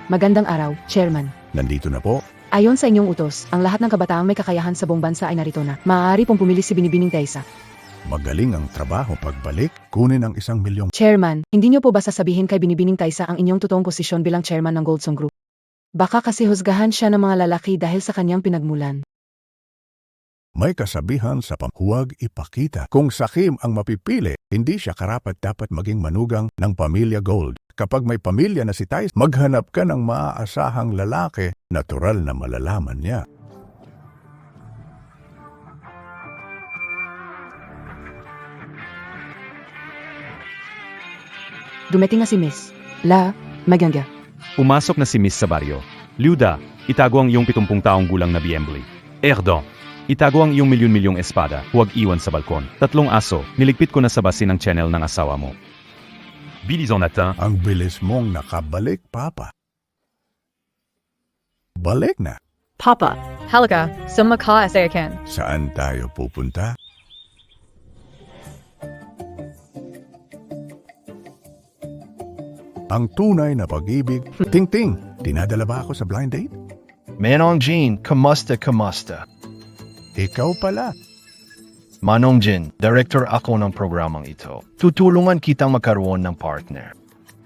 Magandang araw, Chairman. Nandito na po. Ayon sa inyong utos, ang lahat ng kabataang may kakayahan sa buong bansa ay narito na. Maaari pong pumili si Binibining Taisa. Magaling ang trabaho pagbalik, kunin ang 1 milyong. Chairman, hindi niyo po ba sasabihin kay Binibining Taisa ang inyong totoong posisyon bilang chairman ng Goldsong Group? Baka kasi husgahan siya ng mga lalaki dahil sa kanyang pinagmulan. May kasabihan sa huwag ipakita. Kung sakim ang mapipili, hindi siya karapat-dapat maging manugang ng pamilya Gold. Kapag may pamilya na si Taisa, maghanap ka ng maaasahang lalaki, natural na malalaman niya. Dumating na si Miss La Maganga. Pumasok na si Miss sa baryo. Liuda, itago ang iyong 70 taong gulang na BMW. Erdon, itago ang iyong milyon-milyong espada, huwag iwan sa balkon. 3 aso, niligpit ko na sa basin ng channel ng asawa mo. Bilis en latin. Ang bilis mong nakabalik, Papa. Balik na. Papa, halika, sumakha sa akin. Saan tayo pupunta? Ang tunay na pag-ibig. Ting-ting, dinadala ba ako sa blind date? Manong Jean, kamusta? Ikaw pala. Manong Jean, director ako ng programang ito. Tutulungan kitang magkaroon ng partner.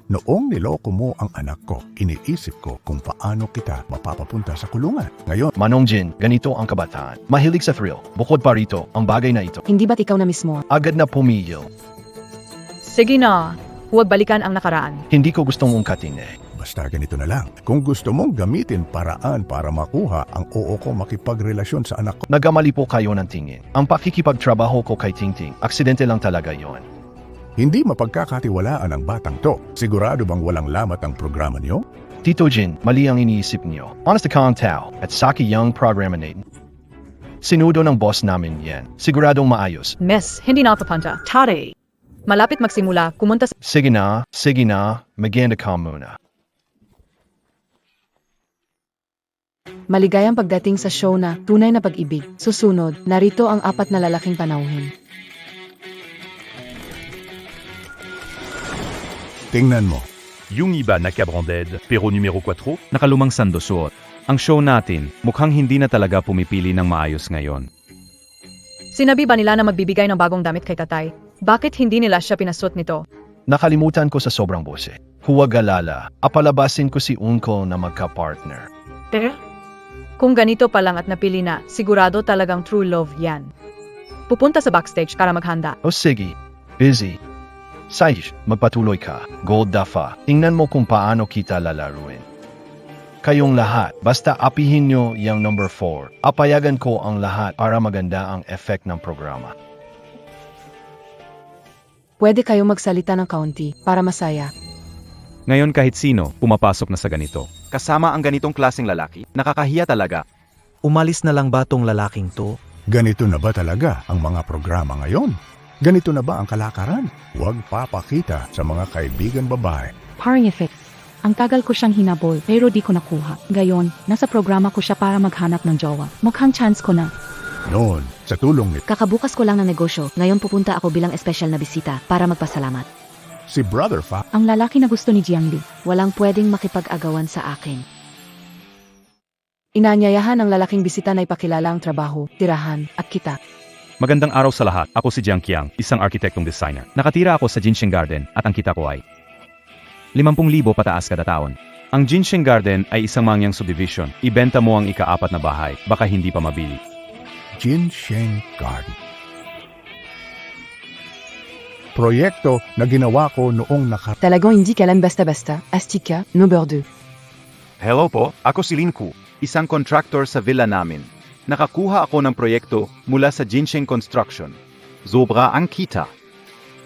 Noong niloko mo ang anak ko, iniisip ko kung paano kita mapapapunta sa kulungan. Ngayon, Manong Jean, ganito ang kabataan. Mahilig sa thrill. Bukod pa rito, ang bagay na ito. Hindi ba't ikaw na mismo? Agad na pumigil. Sige na, huwag balikan ang nakaraan. Hindi ko gustong ungkatin eh. basta ganito na lang. Kung gusto mong gamitin paraan para makuha ang oo ko makipagrelasyon sa anak ko, Nagamali po kayo ng tingin. Ang pakikipagtrabaho ko kay Tingting, aksidente lang talaga yon. hindi mapagkakatiwalaan ang batang to. Sigurado bang walang lamat ang programa niyo? Tito Jin, mali ang iniisip niyo. Honest account tao at Saki Young programa natin. Sinudo ng boss namin yan. Siguradong maayos. Miss, hindi na papunta. Tari. Malapit magsimula, kumunta sa... Sige na, maganda ka muna. Maligayang pagdating sa show na Tunay na Pag-ibig. Susunod, narito ang 4 na lalaking panauhin. Tingnan mo. Yung iba nakabranded, pero numero 4, nakalumang sandosuot. Ang show natin, mukhang hindi na talaga pumipili ng maayos ngayon. Sinabi ba nila na magbibigay ng bagong damit kay tatay? Bakit hindi nila siya pinasot nito? Nakalimutan ko sa sobrang bose. Huwag alala, apalabasin ko si Uncle na magka-partner. Pero? Kung ganito pa lang at napili na, sigurado talagang true love yan. Pupunta sa backstage para maghanda. O sige, busy. Saish, magpatuloy ka. Gold Dafa, tingnan mo kung paano kita lalaruin. Kayong lahat, basta apihin nyo yung number 4. Apayagan ko ang lahat para maganda ang effect ng programa. Pwede kayong magsalita ng kaunti para masaya. Ngayon kahit sino, pumapasok na sa ganito. Kasama ang ganitong klaseng lalaki, nakakahiya talaga. Umalis na lang ba tong lalaking to? Ganito na ba talaga ang mga programa ngayon? Ganito na ba ang kalakaran? Huwag papakita sa mga kaibigan babae. Parang effect. Ang tagal ko siyang hinabol pero di ko nakuha. Gayon, nasa programa ko siya para maghanap ng jowa. Mukhang chance ko na. Noon, sa tulong ni Kakabukas ko lang ng negosyo. Ngayon pupunta ako bilang espesyal na bisita para magpasalamat. si Brother Fa, Ang lalaki na gusto ni Jiangli. Walang pwedeng makipag-agawan sa akin. Inaanyayahan ng lalaking bisita na ipakilala ang trabaho, tirahan, at kita. Magandang araw sa lahat, ako si Jiang Qiang, isang arkitektong designer. Nakatira ako sa Jinseng Garden at ang kita ko ay 50,000 pataas kada taon. Ang Jinseng Garden ay isang mangyang subdivision. Ibenta mo ang ika-4 na bahay, baka hindi pa mabili. Jinseng Garden. Proyekto na ginawa ko noong Talagang hindi kailan basta-basta, Astika, number 2. Hello po, ako si Linku, isang contractor sa villa namin. Nakakuha ako ng proyekto mula sa Jinseng Construction. Sobra ang kita.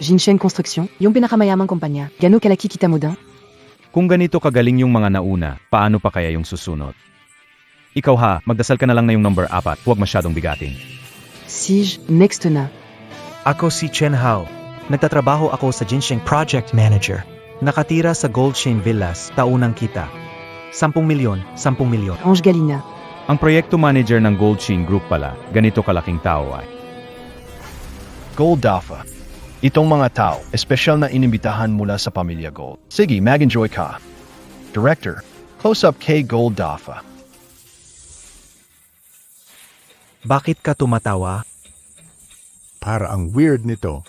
Jinseng Construction, yung pinakamayamang kumpanya. Gano'n kalaki kita mo daw? Kung ganito kagaling yung mga nauna, paano pa kaya yung susunod? Ikaw ha, magdasal ka na lang na yung number 4, huwag masyadong bigatin. Sige, next na. Ako si Chen Hao. Nagtatrabaho ako sa Jinseng Project Manager. Nakatira sa Gold Chain Villas, taunang kita. 10 milyon, 10 milyon. Ange Galina. Ang proyekto manager ng Gold Chain Group pala, ganito kalaking tao ay. Gold Dafa. Itong mga tao, espesyal na inimbitahan mula sa Pamilya Gold. Sige, mag-enjoy ka. Director, Close up kay Gold Dafa. Bakit ka tumatawa? Para ang weird nito,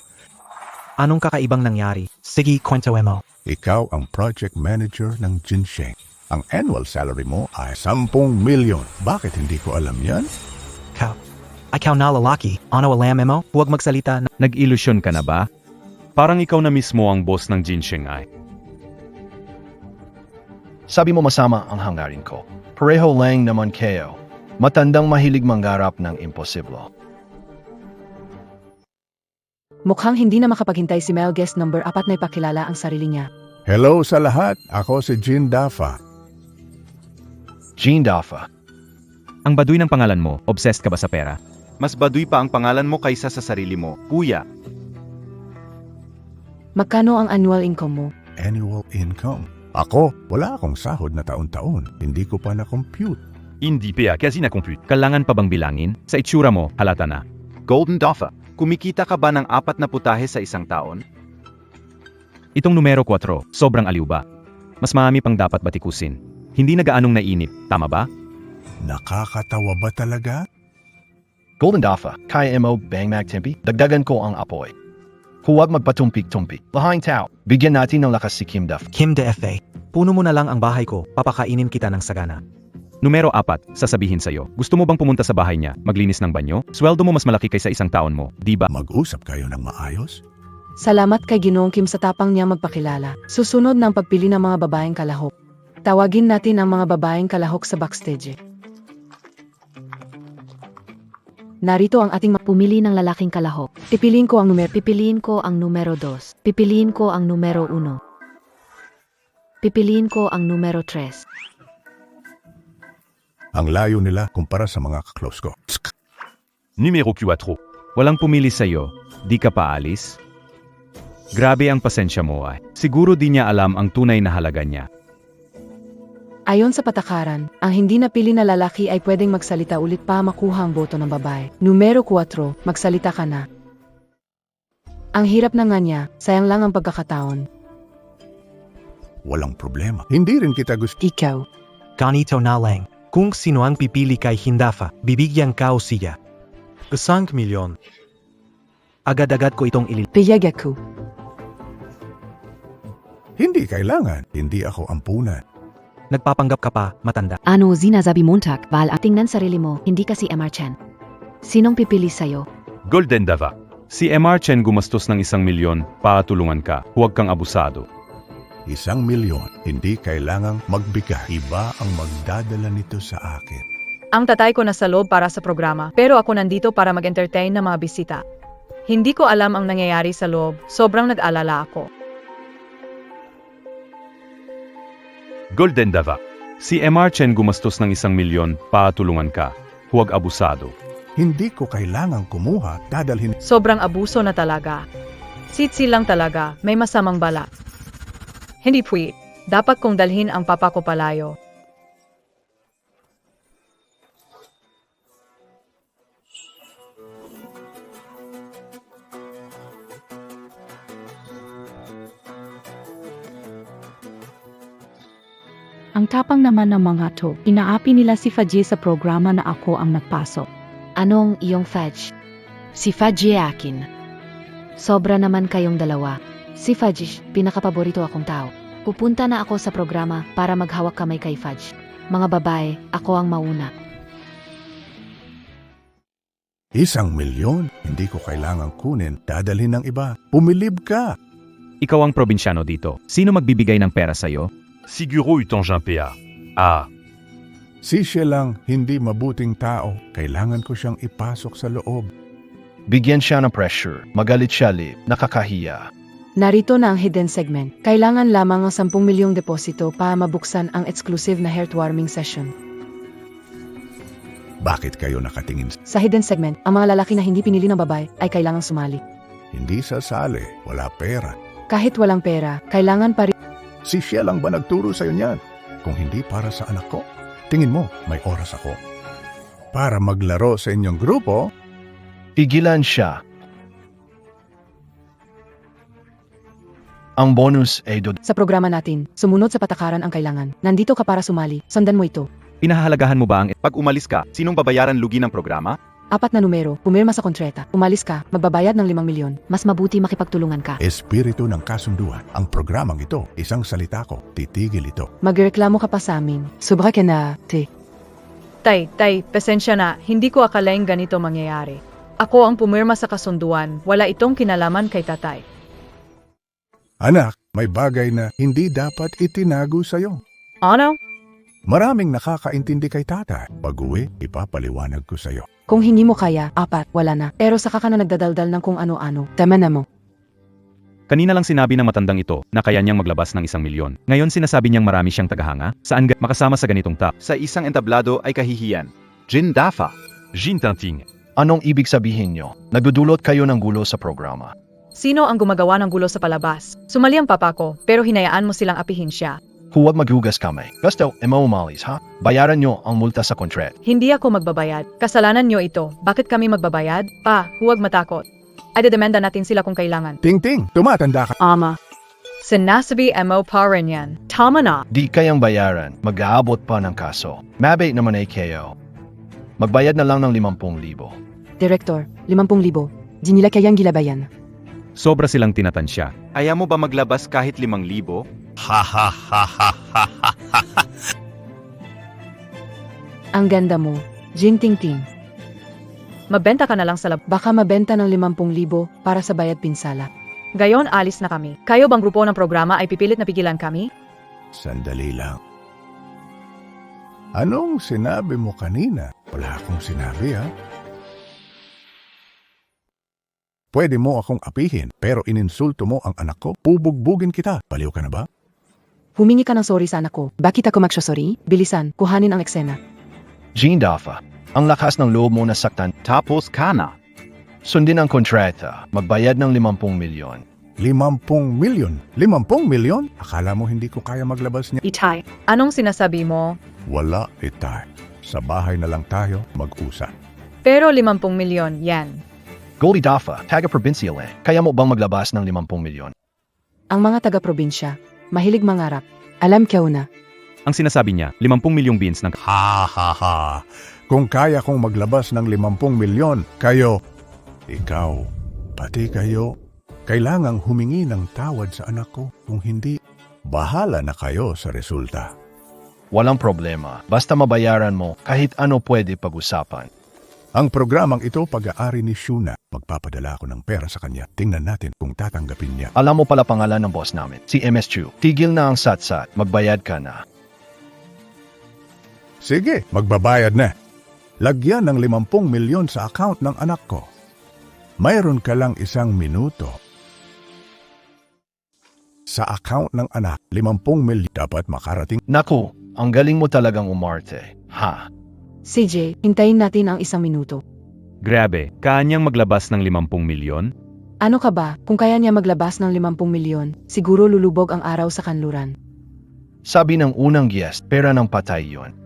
Anong kakaibang nangyari? Sige, kwento mo. ikaw ang project manager ng Jinsheng. Ang annual salary mo ay 10 milyon. Bakit hindi ko alam yan? Ikaw na lalaki. Ano alam mo? Huwag magsalita na. Nag-ilusyon ka na ba? Parang ikaw na mismo ang boss ng Jinsheng ay. Sabi mo masama ang hangarin ko. Pareho lang naman kayo. Matandang mahilig mangarap ng imposible. Mukhang hindi na makapaghintay si Mel guest number 4 na ipakilala ang sarili niya. Hello sa lahat. Ako si Jin Dafa. Jean Dafa. Ang baduy ng pangalan mo, obsessed ka ba sa pera? Mas baduy pa ang pangalan mo kaysa sa sarili mo, kuya. Magkano ang annual income mo? Annual income. Ako, wala akong sahod na taon-taon. Hindi ko pa na-compute. Hindi pa kasi na-compute. Kailangan pa bang bilangin? Sa itsura mo, halata na. Golden Dafa, kumikita ka ba ng 4 na putahe sa isang taon? Itong numero 4, sobrang aliw ba? Mas marami pang dapat batikusin. Hindi na gaanong nainip, tama ba? Nakakatawa ba talaga? Golden Dafa, kaya mo bang magtimpi? Dagdagan ko ang apoy. Huwag magpatumpik-tumpik. Lahing tao, bigyan natin ng lakas si Kim Dafa. Kim DFA. Puno mo na lang ang bahay ko. Papakainin kita ng sagana. Numero 4, sasabihin sa'yo. Gusto mo bang pumunta sa bahay niya, maglinis ng banyo? Sweldo mo mas malaki kaysa isang taon mo, di ba? Mag-usap kayo ng maayos? Salamat kay Ginoong Kim sa tapang niya magpakilala. Susunod ng pagpili ng mga babaeng kalahok. Tawagin natin ang mga babaeng kalahok sa backstage. Narito ang ating Pumili ng lalaking kalahok. pipiliin ko ang numero. Pipiliin ko ang numero 2. Pipiliin ko ang numero 1. Pipiliin ko ang numero 3. Ang layo nila kumpara sa mga kaklose ko. Numero 4. Walang pumili sa'yo, di ka pa alis? Grabe ang pasensya mo ay. Siguro di niya alam ang tunay na halaga niya. Ayon sa patakaran, ang hindi napili na lalaki ay pwedeng magsalita ulit pa makuha ang boto ng babae. Numero 4, magsalita ka na. Ang hirap na nga niya, sayang lang ang pagkakataon. Walang problema. Hindi rin kita gusto. Ikaw. Ganito na lang. Kung sino ang pipili kay Hindafa, bibigyan ka o siya. 5 milyon. Agad-agad ko itong Piyag ako. Hindi kailangan. Hindi ako ampunan. Nagpapanggap ka pa, matanda. Ano zinasabi montak, Val? Tingnan sarili mo, hindi kasi MR Chan. Sinong pipili sa'yo? Golden Dava. Si MR Chen gumastos ng 1 milyon para tulungan ka. Huwag kang abusado. 1 milyon. Hindi kailangang magbigay. Iba ang magdadala nito sa akin. Ang tatay ko nasa loob para sa programa, pero ako nandito para mag-entertain ng mga bisita. Hindi ko alam ang nangyayari sa loob, sobrang nag-alala ako. Golden Dava. Si MR Chen gumastos ng 1 milyon para tulungan ka. Huwag abusado. Hindi ko kailangang kumuha. Dadalhin. Sobrang abuso na talaga. Sitsi lang talaga, may masamang balak. Hindi pwede. Dapat kong dalhin ang papa ko palayo. Ang tapang naman ng mga to. Inaapi nila si Fajie sa programa na ako ang nagpasok. Anong iyong Fudge? Si Fudge akin. Sobra naman kayong dalawa. Si Fudge, pinakapaborito akong tao. Pupunta na ako sa programa para maghawak kamay kay Fudge. Mga babae, ako ang mauna. 1 milyon. Hindi ko kailangang kunin. Dadalhin ng iba. Pumilib ka. Ikaw ang probinsyano dito. Sino magbibigay ng pera sa'yo? Siguro itong Jean-Pierre. Si siya lang hindi mabuting tao. Kailangan ko siyang ipasok sa loob. Bigyan siya ng pressure. Magalit siya lip. Nakakahiya. Narito na ang hidden segment. Kailangan lamang ang 10 milyong deposito para mabuksan ang exclusive na heartwarming session. Bakit kayo nakatingin? Sa hidden segment, ang mga lalaki na hindi pinili ng babae ay kailangang sumali. Hindi sasali. Wala pera. Kahit walang pera, kailangan pa rin. Si siya lang ba nagturo sa'yo niyan? Kung hindi para sa anak ko, tingin mo, may oras ako. Para maglaro sa inyong grupo, Pigilan siya. Ang bonus ay Sa programa natin, sumunod sa patakaran ang kailangan. Nandito ka para sumali. Sundan mo ito. Pinahahalagahan mo ba ang Pag umalis ka, sinong babayaran lugi ng programa? 4 na numero, pumirma sa kontrata. Umalis ka, magbabayad ng 5 milyon. Mas mabuti makipagtulungan ka. Espiritu ng kasunduan. Ang programang ito, isang salita ko, titigil ito. Magreklamo ka pa sa amin. Sobra ka na, te. Tay, pasensya na, hindi ko akalaing ganito mangyayari. Ako ang pumirma sa kasunduan, wala itong kinalaman kay tatay. Anak, may bagay na hindi dapat itinago sa'yo. Ano? Maraming nakakaintindi kay tata. Pag-uwi, ipapaliwanag ko sa'yo. Kung hindi mo kaya, 4, wala na. Pero saka ka na nagdadaldal ng kung ano-ano. Tama na mo. Kanina lang sinabi ng matandang ito na kaya niyang maglabas ng 1 milyon. Ngayon sinasabi niyang marami siyang tagahanga. Saan makasama sa ganitong tap? Sa isang entablado ay kahihiyan. Jin Dafa. Jin Tanting. Anong ibig sabihin nyo? Nagdudulot kayo ng gulo sa programa. Sino ang gumagawa ng gulo sa palabas? Sumali ang papa ko, pero hinayaan mo silang apihin siya. Huwag maghugas kamay. Gusto, umalis ha? Bayaran nyo ang multa sa kontrat. Hindi ako magbabayad. Kasalanan nyo ito. Bakit kami magbabayad? Pa, huwag matakot. Ay dedemanda natin sila kung kailangan. Ting-ting, tumatanda ka. Ama. Sinasabi mo pa rin yan. Tama na. Di kayang bayaran, mag-aabot pa ng kaso. Mabait naman ay kayo. Magbayad na lang ng 50,000. Direktor, 50,000. Di nila kayang gilabayan. Sobra silang tinatansya. Ayaw mo ba maglabas kahit 5,000? Ang ganda mo, Jin Ting-ting. Mabenta ka na lang sa lab. Baka mabenta ng 50,000 para sa bayad pinsala. Gayon, alis na kami. Kayo bang grupo ng programa ay pipilit na pigilan kami? Sandali lang. Anong sinabi mo kanina? Wala akong sinabi ha. Pwede mo akong apihin, pero ininsulto mo ang anak ko. Pubugbugin kita. Baliw ka na ba? Humingi ka ng sorry sa anak ko. Bakit ako magsasorry? Bilisan, kuhanin ang eksena. Jean Dafa, ang lakas ng loob mo na saktan. Tapos ka na. Sundin ang kontrata. Magbayad ng 50 milyon. 50 milyon? 50 milyon? Akala mo hindi ko kaya maglabas niya? Itay. Anong sinasabi mo? Wala, itay. Sa bahay na lang tayo mag-usap. Pero 50 milyon, yan. Goldie Dafa, taga-provincial eh. Kaya mo bang maglabas ng 50 milyon? Ang mga taga-probinsya, mahilig mangarap. Alam ko na. Ang sinasabi niya, 50 milyong beans ng Ha ha ha. Kung kaya kong maglabas ng 50 milyon, kayo, ikaw, pati kayo, kailangang humingi ng tawad sa anak ko. Kung hindi, bahala na kayo sa resulta. Walang problema. Basta mabayaran mo, kahit ano pwede pag-usapan. Ang programang ito pag-aari ni Shuna. Magpapadala ako ng pera sa kanya. Tingnan natin kung tatanggapin niya. Alam mo pala pangalan ng boss namin, si MS Chu. Tigil na ang satsat, magbayad ka na. Sige, magbabayad na. Lagyan ng 50 milyon sa account ng anak ko. Mayroon ka lang 1 minuto. Sa account ng anak, 50 milyon dapat makarating. Naku, ang galing mo talagang umarte. Ha? CJ, hintayin natin ang 1 minuto. grabe, kanyang maglabas ng 50 milyon? Ano ka ba, kung kaya niya maglabas ng 50 milyon, siguro lulubog ang araw sa kanluran. Sabi ng unang guest, pera ng patay yon.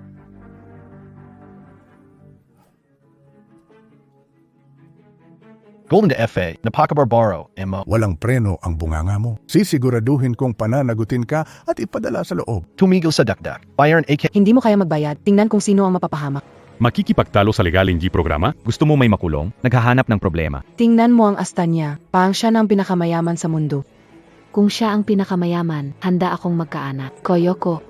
Golden FA, napakabarbaro, Emma. Walang preno ang bunganga mo. Sisiguraduhin kong pananagutin ka at ipadala sa loob. Tumigil sa dakdak. Bayaran AK. Hindi mo kaya magbayad, tingnan kung sino ang mapapahamak. Makikipagtalo sa legal hindi programa? Gusto mo may makulong? Naghahanap ng problema. Tingnan mo ang asta niya, parang siya ng pinakamayaman sa mundo. Kung siya ang pinakamayaman, handa akong magkaanak. Koyoko.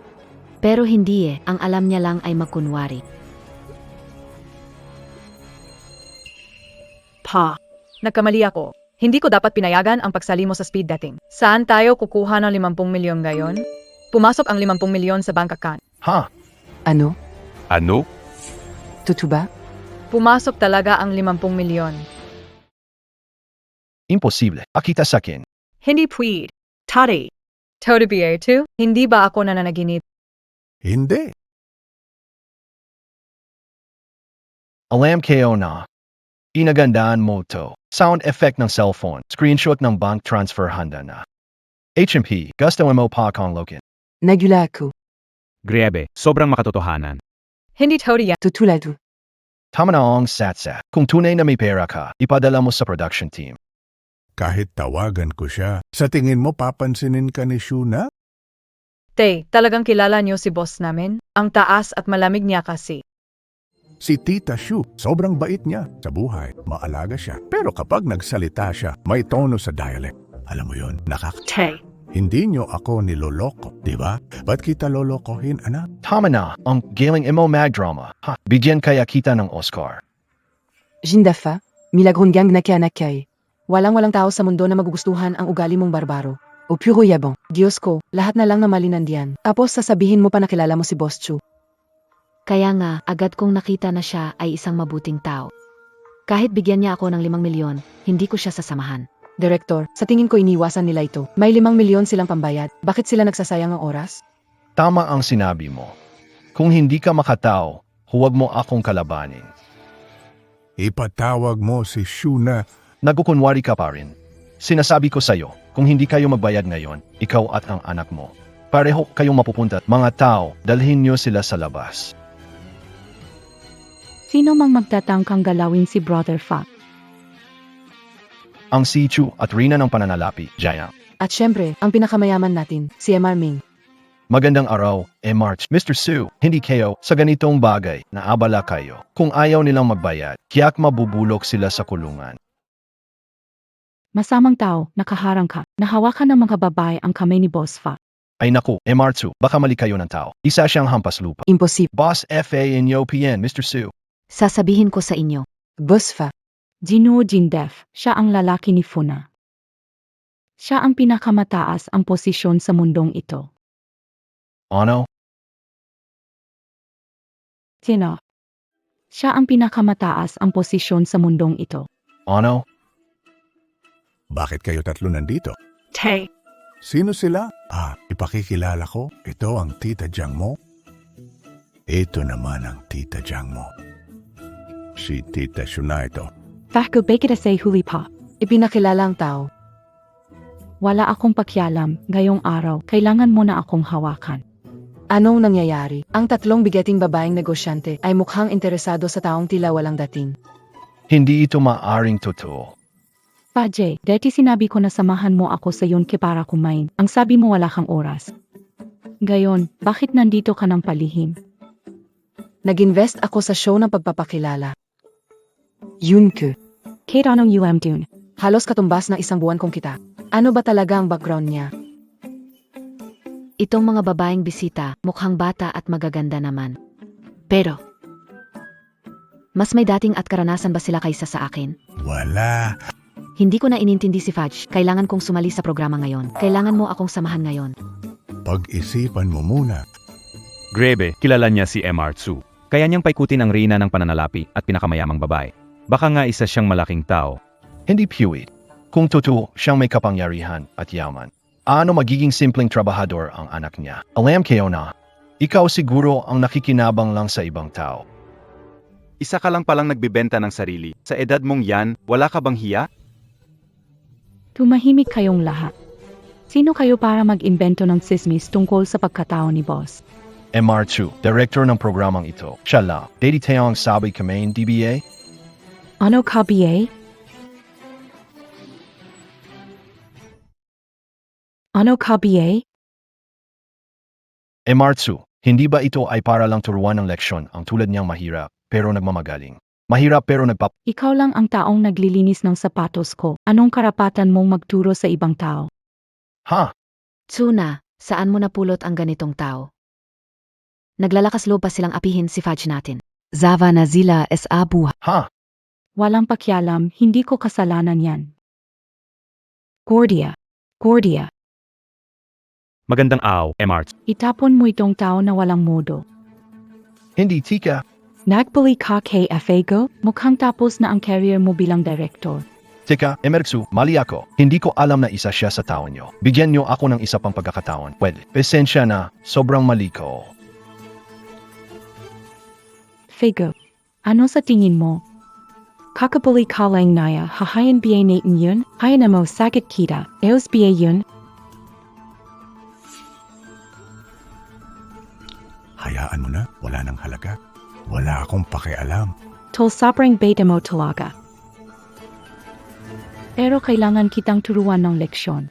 Pero hindi ang alam niya lang ay magkunwari. Pa. Nagkamali ako. Hindi ko dapat pinayagan ang pagsali mo sa speed dating. Saan tayo kukuha ng 50 milyon ngayon? Pumasok ang 50 milyon sa bank account. Ha? Ano? Ano? Tutu ba? Pumasok talaga ang 50 milyon. Imposible. Akita sa akin. Hindi pwede. Tari. Todo bierto? Hindi ba ako nananaginip? Hindi. Alam kayo na. Inagandaan mo to. Sound effect ng cellphone. Screenshot ng bank transfer handa na. HMP, gusto mo pa kong lokin. Nagula ako. Grabe, sobrang makatotohanan. Hindi todo yan. Tutulado. Tama na ang satsa. Kung tunay na may pera ka, ipadala mo sa production team. Kahit tawagan ko siya, sa tingin mo papansinin ka ni Shuna? Tay, talagang kilala niyo si boss namin? Ang taas at malamig niya kasi. Si Tita Shu, sobrang bait niya sa buhay. Maalaga siya. Pero kapag nagsalita siya, may tono sa dialect. Alam mo yun, Tay. Hindi niyo ako niloloko, di ba? Ba't kita lolokohin, anak? Tama na, ang galing mo magdrama. Ha, bigyan kaya kita ng Oscar. Jindafa, milagrungang nakianakay. Walang tao sa mundo na magugustuhan ang ugali mong barbaro. O puro yabong. Diyos ko, lahat na lang na malinandiyan. Tapos sasabihin mo pa na kilala mo si Boss Chu. Kaya nga, agad kong nakita na siya ay isang mabuting tao. Kahit bigyan niya ako ng 5 milyon, hindi ko siya sasamahan. Director, sa tingin ko iniwasan nila ito. May 5 milyon silang pambayad. Bakit sila nagsasayang ng oras? Tama ang sinabi mo. Kung hindi ka makatao, huwag mo akong kalabanin. Ipatawag mo si Shuna. Nagkukunwari ka pa rin. Sinasabi ko sa'yo, kung hindi kayo magbayad ngayon, ikaw at ang anak mo, pareho kayong mapupunta. Mga tao, dalhin niyo sila sa labas. Sino mang magtatangkang galawin si Brother Fa? Ang si Chu at Rina ng pananalapi, Jaya. At syempre, ang pinakamayaman natin, si MR Ming. Magandang araw, March. Mr. Su, hindi kayo sa ganitong bagay na abala kayo. Kung ayaw nilang magbayad, kiyak mabubulok sila sa kulungan. Masamang tao, nakaharang ka. Nahawakan ng mga babae ang kamay ni Boss Fa. Ay naku, Martsu, baka mali kayo ng tao. Isa siyang hampas lupa. Imposible. Boss FA in Yopian, Mr. Su. Sasabihin ko sa inyo. Boss Fa. Jinu Jindef, siya ang lalaki ni Funa. Siya ang pinakamataas ang posisyon sa mundong ito. Ano? Sino? Siya ang pinakamataas ang posisyon sa mundong ito. Ano? Bakit kayo tatlo nandito? Tay. Sino sila? Ipakikilala ko. Ito ang Tita Jiang mo. Ito naman ang Tita Jiang mo. Si Tita Shuna ito. Fahko kita say huli pa. Ipinakilala ang tao. Wala akong pakialam, ngayong araw, kailangan mo na akong hawakan. Anong nangyayari? Ang tatlong bigating babaeng negosyante ay mukhang interesado sa taong tila walang dating. Hindi ito maaring totoo. Pajay, dati sinabi ko na samahan mo ako sa yun para kumain. Ang sabi mo wala kang oras. Gayon, bakit nandito ka ng palihim? Nag-invest ako sa show ng pagpapakilala. Yun ko. Kate anong UM dun? Halos katumbas ng 1 buwan kong kita. Ano ba talaga ang background niya? Itong mga babaeng bisita, mukhang bata at magaganda naman. Pero, mas may dating at karanasan ba sila kaysa sa akin? Wala. Hindi ko na inintindi si Fudge. Kailangan kong sumali sa programa ngayon. Kailangan mo akong samahan ngayon. Pag-isipan mo muna. Grebe, kilala niya si MR Tsu. Kaya niyang paikutin ang reyna ng pananalapi at pinakamayamang babae. Baka nga isa siyang malaking tao. Hindi piwid. Kung totoo, siyang may kapangyarihan at yaman. Ano magiging simpleng trabahador ang anak niya? Alam kayo na, ikaw siguro ang nakikinabang lang sa ibang tao. Isa ka lang palang nagbibenta ng sarili. Sa edad mong yan, wala ka bang hiya? Tumahimik kayong lahat. Sino kayo para mag-imbento ng sismis tungkol sa pagkatao ni Boss? MR2, director ng programang ito. Siya lang. Dati tayo ang sabi kami DBA? Ano ka, BA? Ano ka, BA? MR2, hindi ba ito ay para lang turuan ng leksyon ang tulad niyang mahirap pero nagmamagaling? Mahirap pero Ikaw lang ang taong naglilinis ng sapatos ko. Anong karapatan mong magturo sa ibang tao? Ha? Tsuna, saan mo napulot ang ganitong tao? Naglalakas loob pa silang apihin si Fudge natin. Zava na zila es abu. Ha? Walang pakialam, hindi ko kasalanan yan. Gordia. Gordia. Magandang araw, MR Tsu. Itapon mo itong tao na walang modo. Hindi tika. Nagbalik ka kay Afego? Mukhang tapos na ang career mo bilang director. Teka, MR2, mali ako. Hindi ko alam na isa siya sa tao niyo. Bigyan niyo ako ng isa pang pagkakataon. Pwede. Pasensya na, sobrang mali ko. Fego, ano sa tingin mo? Kakabalik ka lang naya, hahayan ba natin yun? Hayan na mo sakit kita, eos ba yun? Hayaan mo na, wala nang halaga. Wala akong pakialam. Tol sobrang beta mo talaga. Pero kailangan kitang turuan ng leksyon.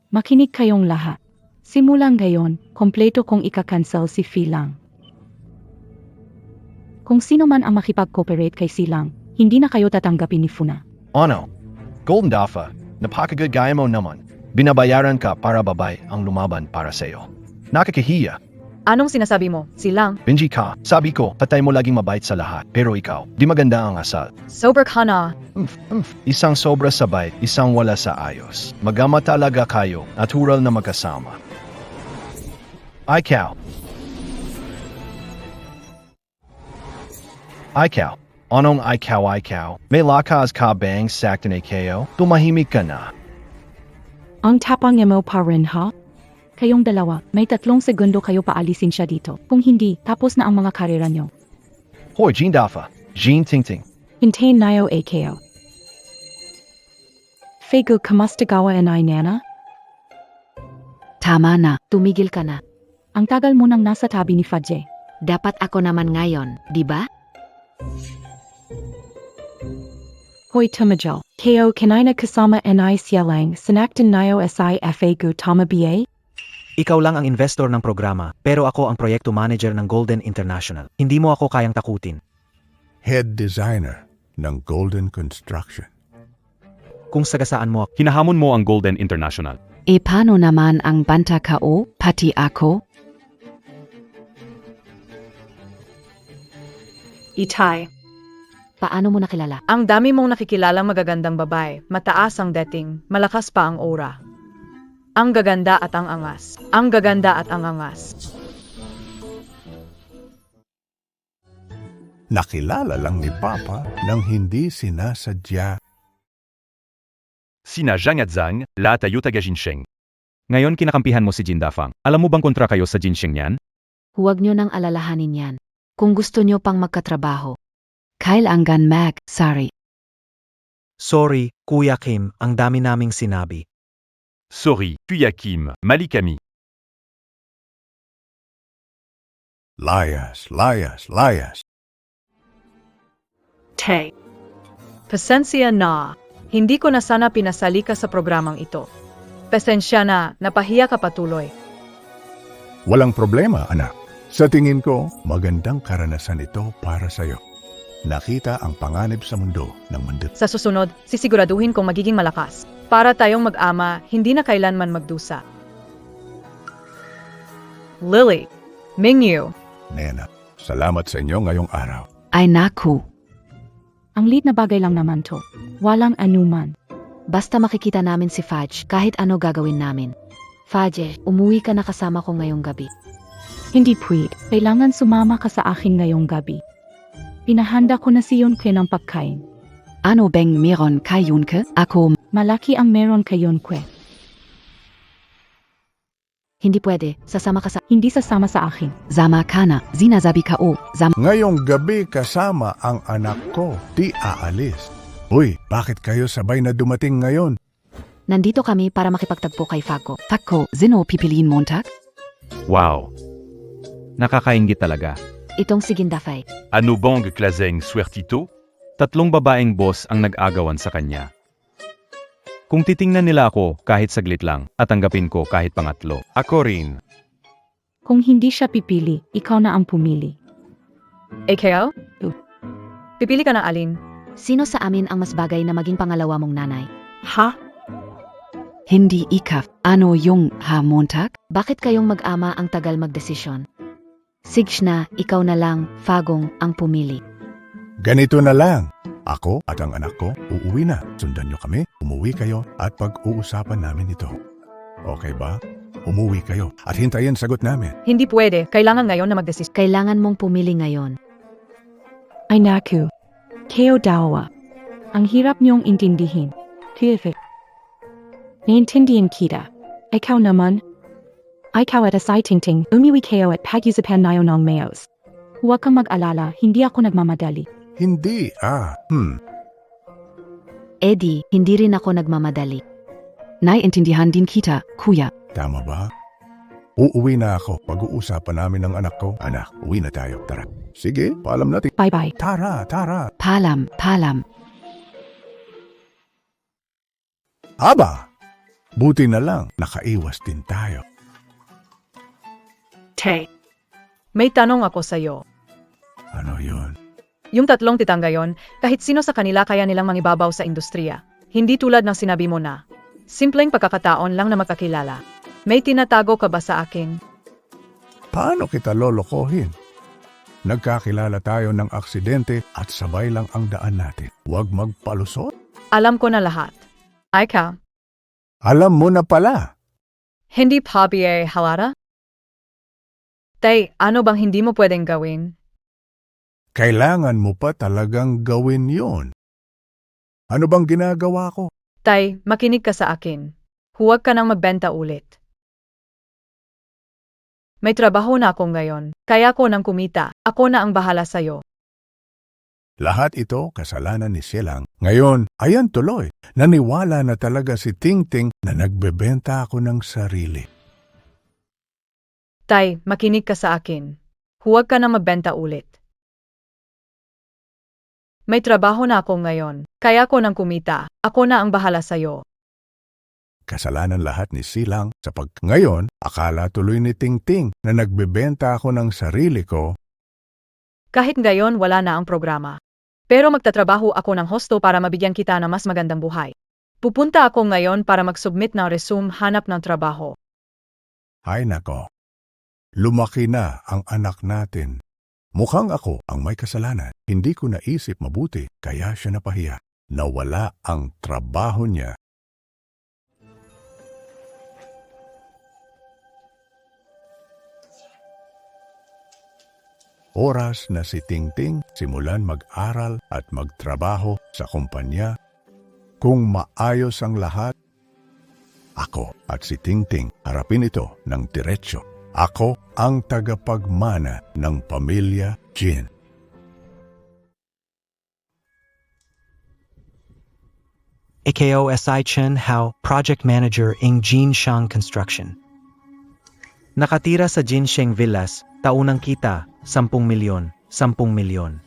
Makinig kayong lahat. Simulang ngayon, kompleto kong ika-cancel si Filang. Kung sino man ang makipag-cooperate kay Silang, hindi na kayo tatanggapin ni Funa. Ano? Golden Dafa, napakagagaya mo naman. Binabayaran ka para babay ang lumaban para sa'yo. Nakakahiya. Anong sinasabi mo? Silang? Benji ka, sabi ko, patay mo laging mabait sa lahat. Pero ikaw, di maganda ang asal. Sober ka na. Isang sobra sa bait, isang wala sa ayos. Magama talaga kayo, natural na magkasama. Ikaw. Anong ikaw? May lakas ka bang saktan kayo? Tumahimik ka na. Ang tapang mo pa rin ha? Kayong dalawa, may 3 segundo kayo paalisin siya dito. Kung hindi, tapos na ang mga karera nyo. Hoy, Jean Dafa. Jean Tingting. Hintayin nayo kayo. Fegu kamusta gawa ay nana? Tama na, tumigil ka na. Ang tagal mo nang nasa tabi ni Fadje. Dapat ako naman ngayon, di ba? Hoy tumajal. Kayo kanay na kasama ni siyalang sinaktan nayo asay Fegu tama ba? Ikaw lang ang investor ng programa, pero ako ang proyekto manager ng Golden International. Hindi mo ako kayang takutin. Head designer ng Golden Construction. Kung sagasaan mo ako, Hinahamon mo ang Golden International. E paano naman ang banta kao, pati ako? Itay. Paano mo nakilala? Ang dami mong nakikilalang magagandang babae, mataas ang dating, malakas pa ang aura. Ang gaganda at ang angas. Ang gaganda at ang angas. Nakilala lang ni Papa nang hindi sinasadya. Sina Zhang at Zhang, la tayo taga Jinsheng. Ngayon kinakampihan mo si Jin Dafang. Alam mo bang kontra kayo sa Jinsheng yan? Huwag nyo nang alalahanin yan. Kung gusto nyo pang magkatrabaho. Kailangan sorry. sorry, Kuya Kim, ang dami naming sinabi. Sorry, Kuya Kim, mali kami. Layas. Tay. Pasensya na. Hindi ko na sana pinasali ka sa programang ito. Pasensya na, napahiya ka patuloy. Walang problema, anak. Sa tingin ko, magandang karanasan ito para sa'yo. Nakita ang panganib sa mundo ng mundo. Sa susunod, sisiguraduhin kong magiging malakas. Para tayong mag-ama, hindi na kailanman magdusa. Lily. Mingyu. Nena, salamat sa inyo ngayong araw. Ay naku. Ang liit na bagay lang naman to. Walang anuman. Basta makikita namin si Fudge, kahit ano gagawin namin. Fudge, umuwi ka na kasama ko ngayong gabi. Hindi pwede. Kailangan sumama ka sa akin ngayong gabi. Pinahanda ko na si Yunke ng pagkain. Ano bang meron kay Yunke? Ako, Malaki ang meron kay Yunke. hindi pwede. Sasama ka sa... Hindi sasama sa akin. Zama ka na. Zinazabi ka o. Ngayong gabi kasama ang anak ko, di aalis. Uy, bakit kayo sabay na dumating ngayon? Nandito kami para makipagtagpo kay Fako. Fako, zino pipiliin montak? Wow. Nakakaingit talaga. Itong si Gindafay. Ano bang klaseng swertito? 3 babaeng boss ang nag-agawan sa kanya. Kung titingnan nila ako kahit saglit lang, at tanggapin ko kahit pangatlo. Ako rin. Kung hindi siya pipili, ikaw na ang pumili. AKO? Pipili ka ng alin? Sino sa amin ang mas bagay na maging pangalawa mong nanay? Ha? Hindi ikaf. Ano yung montak? Bakit kayong mag-ama ang tagal magdesisyon? Sigs na, ikaw na lang, Fagong, ang pumili. Ganito na lang. Ako at ang anak ko, uuwi na. Sundan nyo kami, umuwi kayo at pag-uusapan namin ito. Okay ba? Umuwi kayo at hintayin sagot namin. Hindi pwede. Kailangan ngayon na magdesisyon. Kailangan mong pumili ngayon. Ay naku. Kayo dawa. Ang hirap niyong intindihin. Kiyefik. Naintindihan kita. Ikaw naman. Ikaw at asay tingting, umiwi kayo at pag-usapan nayo ng mayos. Huwag kang mag-alala, hindi ako nagmamadali. Hindi, Eddie, hindi rin ako nagmamadali. Naiintindihan din kita, kuya. Tama ba? Uuwi na ako. Pag-uusapan namin ng anak ko. Anak, uwi na tayo. Tara. Sige, paalam natin. Bye-bye. Tara. Palam. Aba, buti na lang nakaiwas din tayo. Tay. May tanong ako sa'yo. Ano yun? Yung tatlong titanggayon, kahit sino sa kanila kaya nilang mangibabaw sa industriya. Hindi tulad ng sinabi mo na. Simpleng pagkakataon lang na magkakilala. May tinatago ka ba sa akin? Paano kita lolokohin? Nagkakilala tayo ng aksidente at sabay lang ang daan natin. Huwag magpalusot. Alam ko na lahat. Ay ka, Alam mo na pala. hindi hobby halata? Tay, ano bang hindi mo pwedeng gawin? Kailangan mo pa talagang gawin yon. Ano bang ginagawa ko? Tay, makinig ka sa akin. Huwag ka nang magbenta ulit. May trabaho na ako ngayon, kaya ko nang kumita. Ako na ang bahala sa'yo. Lahat ito kasalanan ni Silang. Ngayon, ayan tuloy. Naniwala na talaga si Tingting na nagbebenta ako ng sarili. Tay, makinig ka sa akin. Huwag ka nang magbenta ulit. May trabaho na ako ngayon, kaya ko nang kumita. Ako na ang bahala sa'yo. Kasalanan lahat ni Silang ngayon, akala tuloy ni Tingting na nagbebenta ako ng sarili ko. Kahit ngayon wala na ang programa. Pero magtatrabaho ako ng hosto para mabigyan kita ng mas magandang buhay. Pupunta ako ngayon para mag-submit ng resume hanap ng trabaho. Ay nako, lumaki na ang anak natin. Mukhang ako ang may kasalanan. Hindi ko naisip mabuti, kaya siya napahiya. Nawala ang trabaho niya. Oras na si Tingting simulan mag-aral at magtrabaho sa kumpanya. Kung maayos ang lahat, ako at si Tingting harapin ito ng diretsyo. Ako ang tagapagmana ng pamilya Jin. AKO SI Chen Hao, Project Manager ng Jinsheng Construction. Nakatira sa Jinsheng Villas, taunang kita, 10 milyon, 10 milyon.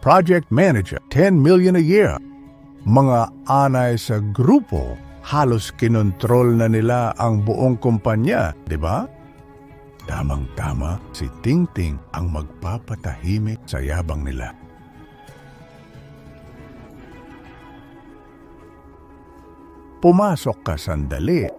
Project Manager, 10 million a year. Mga anay sa grupo, halos kinontrol na nila ang buong kumpanya, di ba? Tamang-tama, si Tingting ang magpapatahimik sa yabang nila. Pumasok ka sandali.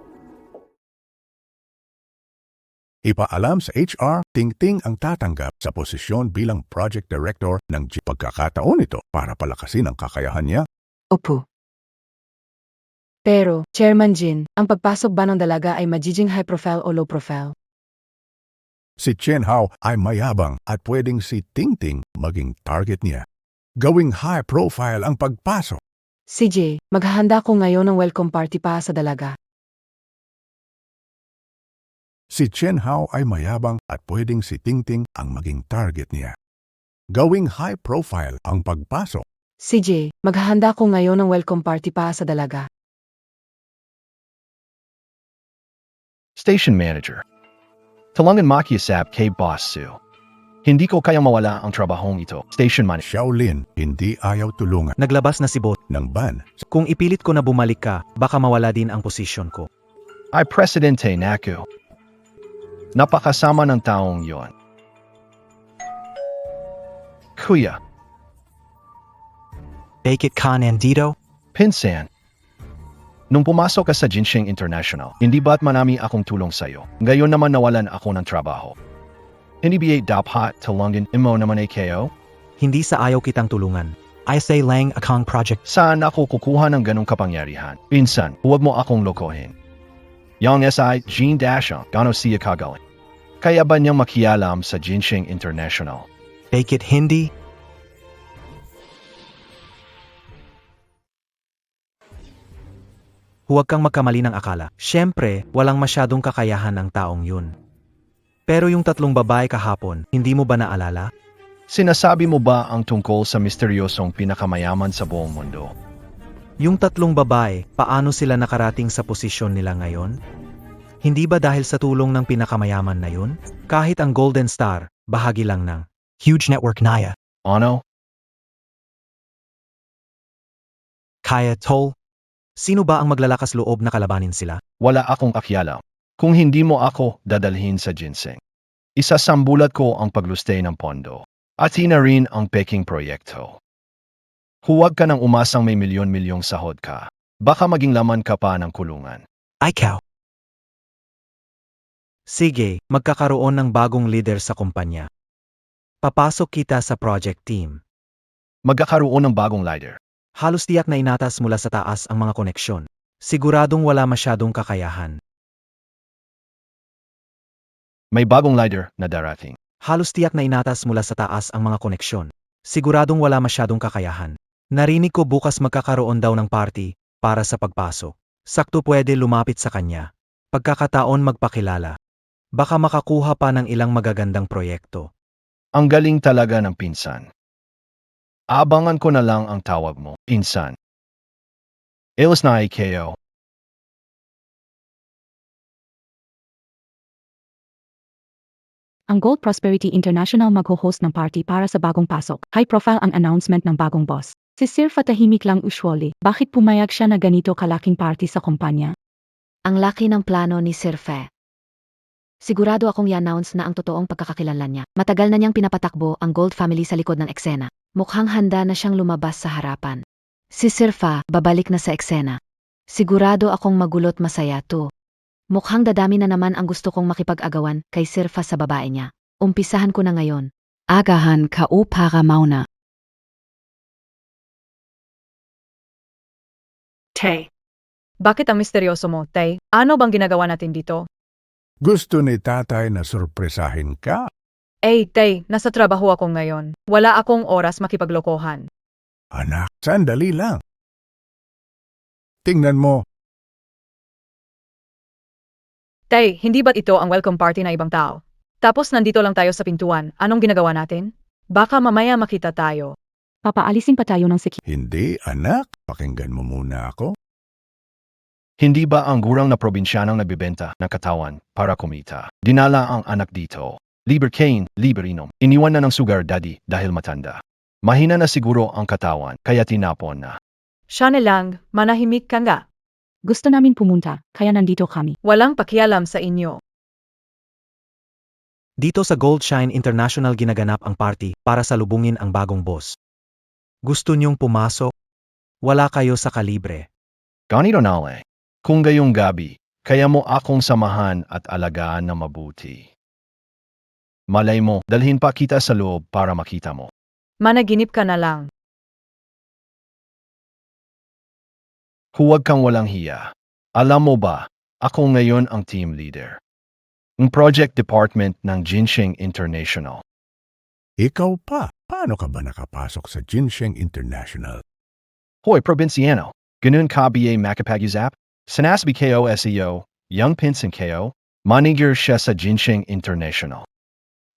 Ipaalam sa HR, Tingting ang tatanggap sa posisyon bilang Project Director ng pagkakataon ito para palakasin ang kakayahan niya. Opo. Pero, Chairman Jin, ang pagpasok ba ng dalaga ay magiging high profile o low profile? Si Chen Hao ay mayabang at pwedeng si Tingting maging target niya. Gawing high profile ang pagpasok. CJ, maghahanda ko ngayon ng welcome party pa sa dalaga. Si Chen Hao ay mayabang at pwedeng si Tingting ang maging target niya. Gawing high profile ang pagpasok. CJ, maghahanda ko ngayon ng welcome party pa sa dalaga. Station Manager. Talangan makiusap kay Boss Sue. Hindi ko kayang mawala ang trabahong ito. Station Manager. Xiaolin hindi ayaw tulungan Naglabas na si Bot. ng ban. Kung ipilit ko na bumalik ka, baka mawala din ang posisyon ko. Ay Presidente Naku. Napakasama ng taong yon. Kuya, Bakit ka nandito? Pinsan. Nung pumasok ka sa Jinsheng International, hindi ba't manami akong tulong sa'yo? Ngayon naman nawalan ako ng trabaho. Hindi ba dapat tulungan mo naman AKO? Hindi sa ayaw kitang tulungan. I say lang akong project. Saan ako kukuha ng ganong kapangyarihan? Pinsan, huwag mo akong lokohin. Yang SI, Jean Dashang, gano siya kagaling. Kaya ba niyang makialam sa Jinsheng International? Bakit hindi? Huwag kang magkamali ng akala. Siyempre, walang masyadong kakayahan ng taong yun. Pero yung tatlong babae kahapon, hindi mo ba naalala? Sinasabi mo ba ang tungkol sa misteryosong pinakamayaman sa buong mundo? Yung tatlong babae, paano sila nakarating sa posisyon nila ngayon? Hindi ba dahil sa tulong ng pinakamayaman na yun? Kahit ang Golden Star, bahagi lang ng huge network naya. Ano? Kaya tol, sino ba ang maglalakas loob na kalabanin sila? Wala akong akialam. Kung hindi mo ako dadalhin sa ginseng, isasambulat ko ang paglustay ng pondo. At na rin ang peking proyekto. Huwag ka nang umasang may milyon-milyong sahod ka. Baka maging laman ka pa ng kulungan. Ikaw. Sige, magkakaroon ng bagong leader sa kumpanya. Papasok kita sa project team. Magkakaroon ng bagong leader. Halos tiyak na inatas mula sa taas ang mga koneksyon. Siguradong wala masyadong kakayahan. May bagong leader na darating. Halos tiyak na inatas mula sa taas ang mga koneksyon. Siguradong wala masyadong kakayahan. Narinig ko bukas magkakaroon daw ng party para sa pagpasok. Sakto pwede lumapit sa kanya. Pagkakataon magpakilala. Baka makakuha pa ng ilang magagandang proyekto. Ang galing talaga ng pinsan. Abangan ko na lang ang tawag mo, pinsan. Ilos na IKO. Ang Gold Prosperity International magho-host ng party para sa bagong pasok. High profile ang announcement ng bagong boss. Si Sir tahimik lang usually. Bakit pumayag siya na ganito kalaking party sa kumpanya? Ang laki ng plano ni Sir Fe. Sigurado akong i-announce na ang totoong pagkakakilanlan niya. Matagal na niyang pinapatakbo ang Gold family sa likod ng eksena. Mukhang handa na siyang lumabas sa harapan. Si Sir Fa, babalik na sa eksena. Sigurado akong magulot masaya to. Mukhang dadami na naman ang gusto kong makipag-agawan kay Sir Fa sa babae niya. Umpisahan ko na ngayon. Agahan ka o para mauna. Tay. Bakit ang misteryoso mo, Tay? Ano bang ginagawa natin dito? Gusto ni tatay na sorpresahin ka. Tay, nasa trabaho ako ngayon. Wala akong oras makipaglokohan. Anak, sandali lang. Tingnan mo, Tay, hindi ba't ito ang welcome party na ibang tao? Tapos nandito lang tayo sa pintuan. Anong ginagawa natin? Baka mamaya makita tayo. Papaalisin pa tayo ng security. hindi anak. Pakinggan mo muna ako. Hindi ba ang gurang na probinsyanang nagbibenta ng katawan para kumita? Dinala ang anak dito. Liber Kane, liber inom. Iniwan na ng sugar daddy dahil matanda. Mahina na siguro ang katawan, kaya tinapon na. Siya na lang, manahimik ka nga. Gusto namin pumunta, kaya nandito kami. Walang pakialam sa inyo. Dito sa Gold Shine International ginaganap ang party para salubungin ang bagong boss. Gusto niyong pumasok? Wala kayo sa kalibre. Ganito nale. Kung gayong gabi, kaya mo akong samahan at alagaan na mabuti. Malay mo, dalhin pa kita sa loob para makita mo. Managinip ka na lang. Huwag kang walang hiya. Alam mo ba, ako ngayon ang team leader. Ang project department ng Ginseng International. Ikaw pa, paano ka ba nakapasok sa Ginseng International? Hoy, probinsyano. Ganun ka ba makapag-usap? Sinasabi ko SEO, young pinsan ko, manager siya sa Ginseng International.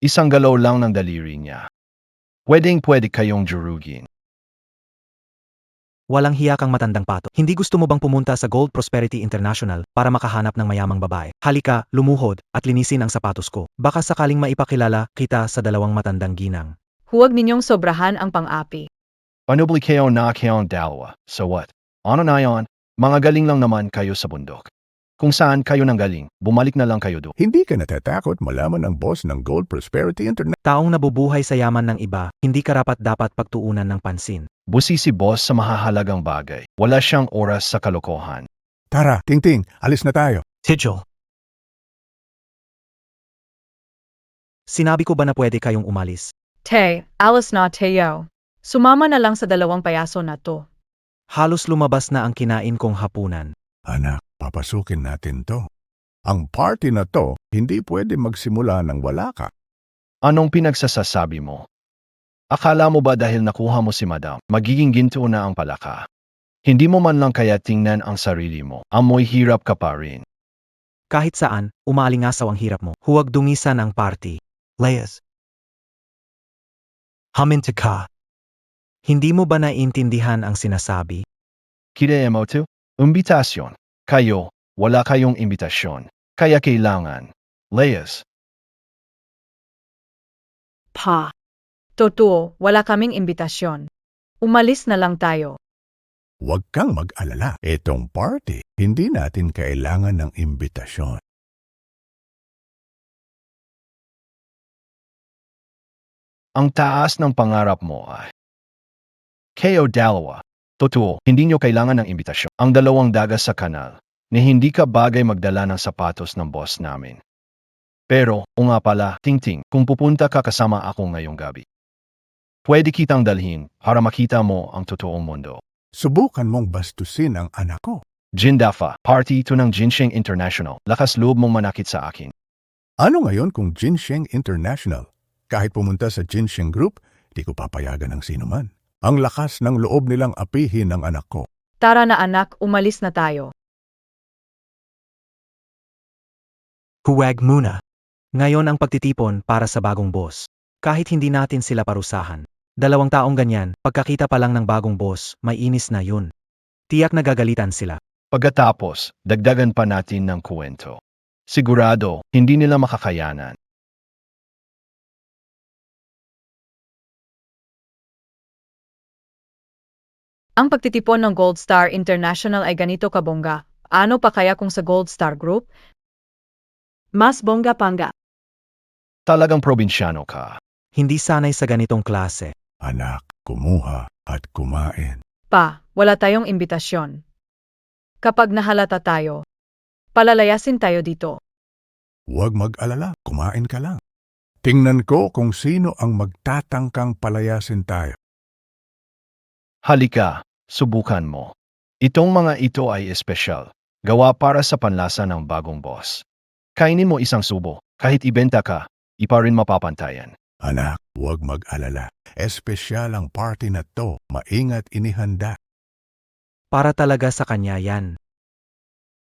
Isang galaw lang ng daliri niya. Pwede kayong jurugin. Walang hiya kang matandang pato. Hindi gusto mo bang pumunta sa Gold Prosperity International para makahanap ng mayamang babae? Halika, lumuhod, at linisin ang sapatos ko. Baka sakaling maipakilala kita sa dalawang matandang ginang. Huwag ninyong sobrahan ang pang-api. Panubli kayo na kayong dalawa. So what? Ano na yon? Mga galing lang naman kayo sa bundok. Kung saan kayo nang galing, bumalik na lang kayo doon. Hindi ka natatakot malaman ang boss ng Gold Prosperity International. Taong nabubuhay sa yaman ng iba, hindi karapat-dapat pagtuunan ng pansin. Busi si boss sa mahahalagang bagay. Wala siyang oras sa kalokohan. Tara, Tingting, alis na tayo. Tidjol. Sinabi ko ba na pwede kayong umalis? Tay, alas na tayo. Sumama na lang sa dalawang payaso na to. Halos lumabas na ang kinain kong hapunan. Anak, papasukin natin to. Ang party na to, hindi pwede magsimula ng wala ka. Anong pinagsasasabi mo? Akala mo ba dahil nakuha mo si madam, magiging ginto na ang palaka? Hindi mo man lang kaya tingnan ang sarili mo, amoy hirap ka pa rin. Kahit saan, umaalingasaw ang hirap mo. Huwag dungisan ang party. Layas. Haminta ka. Hindi mo ba naiintindihan ang sinasabi? Kide mo to? Imbitasyon. Kayo, wala kayong imbitasyon. Kaya kailangan. Layas. Pa. Totoo, wala kaming imbitasyon. Umalis na lang tayo. Huwag kang mag-alala. Itong party, hindi natin kailangan ng imbitasyon. Ang taas ng pangarap mo ay. Kayo dalawa. Totoo, hindi nyo kailangan ng imbitasyon. Ang dalawang dagas sa kanal, na hindi ka bagay magdala ng sapatos ng boss namin. Pero, o nga pala, Ting-Ting, kung pupunta ka kasama ako ngayong gabi, pwede kitang dalhin para makita mo ang totoong mundo. Subukan mong bastusin ang anak ko. Jindafa, party ito ng Jinsheng International. Lakas loob mong manakit sa akin. Ano ngayon kung Jinsheng International? Kahit pumunta sa Jinsheng Group, di ko papayagan ng sino man. Ang lakas ng loob nilang apihin ang anak ko. Tara na anak, umalis na tayo. Huwag muna. Ngayon ang pagtitipon para sa bagong boss. Kahit hindi natin sila parusahan. 2 taong ganyan, pagkakita pa lang ng bagong boss, may inis na yun. Tiyak nagagalitan sila. Pagkatapos, dagdagan pa natin ng kwento. Sigurado, hindi nila makakayanan. Ang pagtitipon ng Gold Star International ay ganito kabongga. Ano pa kaya kung sa Gold Star Group? Mas bongga pangga. Talagang probinsyano ka. Hindi sanay sa ganitong klase. Anak, kumuha at kumain. Pa, wala tayong imbitasyon. Kapag nahalata tayo, palalayasin tayo dito. Huwag mag-alala, kumain ka lang. Tingnan ko kung sino ang magtatangkang palayasin tayo. Halika, subukan mo. Itong mga ito ay espesyal. Gawa para sa panlasa ng bagong boss. Kainin mo isang subo. Kahit ibenta ka, ipa rin mapapantayan. Anak, huwag mag-alala. Espesyal ang party na to. Maingat inihanda. Para talaga sa kanya yan.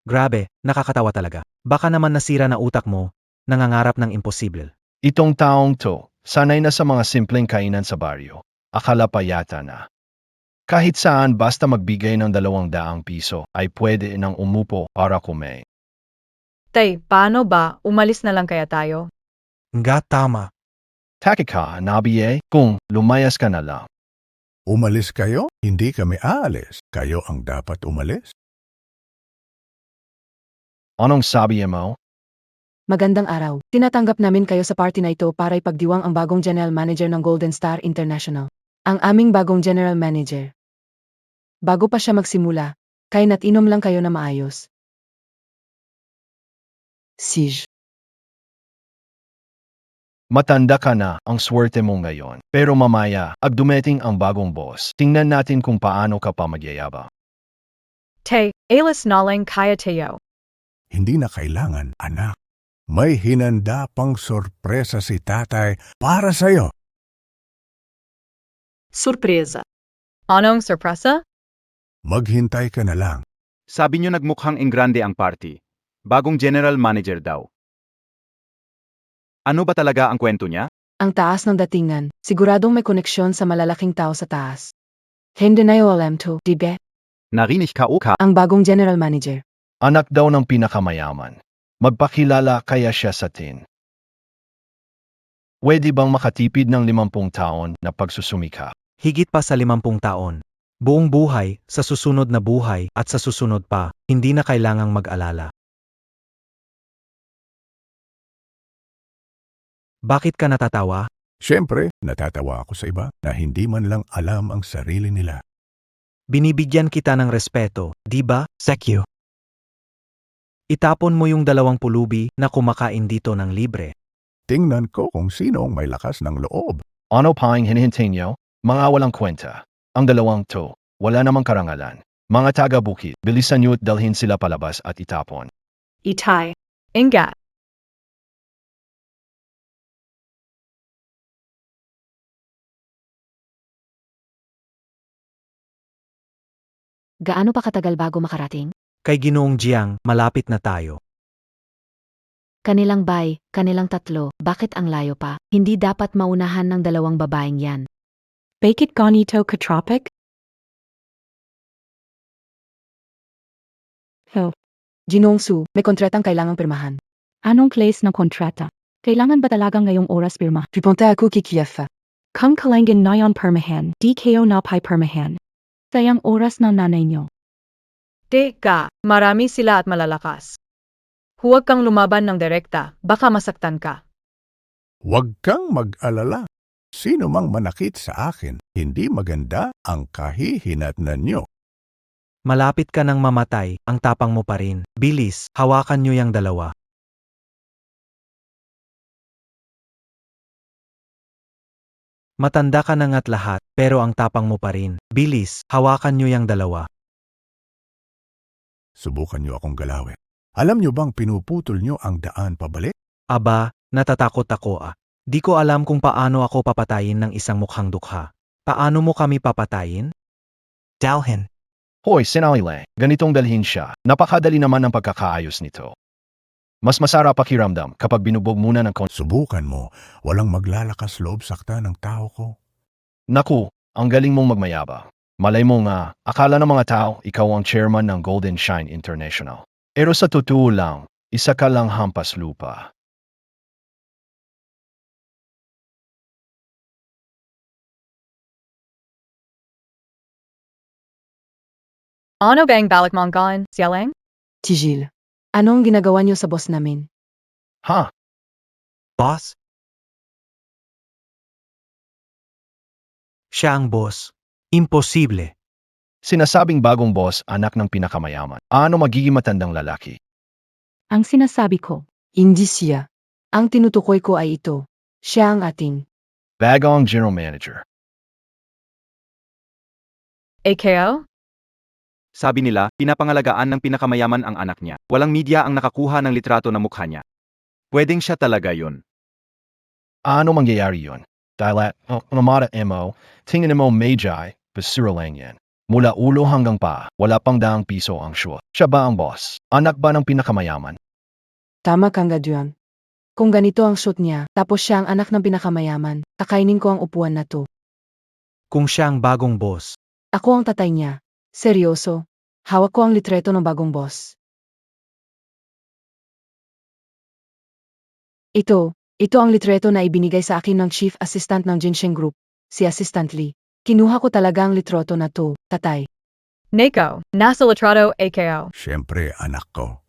Grabe, nakakatawa talaga. Baka naman nasira na utak mo, nangangarap ng imposible. Itong taong to, sanay na sa mga simpleng kainan sa baryo. Akala pa yata na. Kahit saan basta magbigay ng 200 piso ay pwede nang umupo para kumain. Tay, paano ba? Umalis na lang kaya tayo? Nga tama. Taki ka, nabiye, kung lumayas ka na lang. Umalis kayo? Hindi kami aalis. Kayo ang dapat umalis. Anong sabi mo? Magandang araw. Tinatanggap namin kayo sa party na ito para ipagdiwang ang bagong General Manager ng Golden Star International. Ang aming bagong General Manager. Bago pa siya magsimula, kain at inom lang kayo na maayos. Siege. Matanda ka na, ang swerte mo ngayon. Pero mamaya, ag dumating ang bagong boss. Tingnan natin kung paano ka pa magyayabang. Tay, alis na lang kaya tayo. Hindi na kailangan, anak. May hinanda pang sorpresa si tatay para sa'yo. Surpresa. Anong sorpresa? Maghintay ka na lang. Sabi nyo nagmukhang enggrande ang party. Bagong general manager daw. Ano ba talaga ang kwento niya? Ang taas ng datingan, siguradong may koneksyon sa malalaking tao sa taas. Hindi na alam to, di ba? Narinig ka o ka? Ang bagong General Manager. Anak daw ng pinakamayaman. Magpakilala kaya siya sa tin. Pwede bang makatipid ng 50 taon na pagsusumika? Higit pa sa 50 taon. Buong buhay, sa susunod na buhay, at sa susunod pa, hindi na kailangang mag-alala. Bakit ka natatawa? Siyempre, natatawa ako sa iba na hindi man lang alam ang sarili nila. Binibigyan kita ng respeto, di ba, Sekyo? Itapon mo yung 20 pulubi na kumakain dito ng libre. Tingnan ko kung sino ang may lakas ng loob. Ano pa ang hinihintay niyo? Mga walang kwenta. Ang dalawang to, wala namang karangalan. Mga taga-bukid, bilisan niyo at dalhin sila palabas at itapon. Itay. Ingat. Gaano pa katagal bago makarating? Kay Ginoong Jiang, malapit na tayo. Kanilang bay, kanilang tatlo, bakit ang layo pa? Hindi dapat maunahan ng 2 babaeng yan. Bakit ganito katropic? Oh, Ginoong Su, may kontratang kailangang pirmahan. anong klase ng kontrata? Kailangan ba talaga ngayong oras pirma? Pipunta ako kay Kiev. Kung kalangan na yon permahan, di kayo na pay permahan. sayang oras ng nanay niyo. Teka, marami sila at malalakas. Huwag kang lumaban ng direkta, baka masaktan ka. Huwag kang mag-alala. Sino mang manakit sa akin, hindi maganda ang kahihinatnan nyo. Malapit ka nang mamatay, ang tapang mo pa rin. Bilis, hawakan niyo yang dalawa. Matanda ka na nga't lahat, pero ang tapang mo pa rin. Bilis, hawakan niyo yang dalawa. Subukan nyo akong galawin. Alam nyo bang pinuputol nyo ang daan pabalik? Aba, natatakot ako ah. Di ko alam kung paano ako papatayin ng isang mukhang dukha. Paano mo kami papatayin? Dalhin. Hoy, sinali lang. Ganitong dalhin siya. Napakadali naman ang pagkakaayos nito. Mas masarap pakiramdam kapag binubog muna ng Subukan mo, walang maglalakas loob sakta ng tao ko. Naku, ang galing mong magmayabang. Malay mo nga, akala ng mga tao, ikaw ang chairman ng Golden Shine International. Pero sa totoo lang, isa ka lang hampas lupa. Ano bang balik mongkalan, Sialang? Tijil, anong ginagawa niyo sa boss namin? Ha? Boss? Siya ang boss. Imposible. Sinasabing bagong boss, anak ng pinakamayaman. Ano magiging matandang lalaki? Ang sinasabi ko, Hindi siya. Ang tinutukoy ko ay ito. Siya ang ating. Bagong general manager. AKO? Sabi nila, pinapangalagaan ng pinakamayaman ang anak niya. Walang media ang nakakuha ng litrato ng mukha niya. Pwedeng siya talaga yun. Ano mangyayari yun? Dahil at, namata mo, tingin mo Magi, basura lang yan. Mula ulo hanggang pa, wala pang daang piso ang shoot. Siya ba ang boss? Anak ba ng pinakamayaman? Tama kang Gadyan. Kung ganito ang shoot niya, tapos siya ang anak ng pinakamayaman, kakainin ko ang upuan na to. Kung siya ang bagong boss, Ako ang tatay niya. Seryoso. Hawak ko ang litreto ng bagong boss. Ito ang litreto na ibinigay sa akin ng Chief Assistant ng Jinsheng Group, si Assistant Lee. Kinuha ko talaga ang litreto na to, tatay. Nako, nasa litrato AKO. Siyempre, anak ko.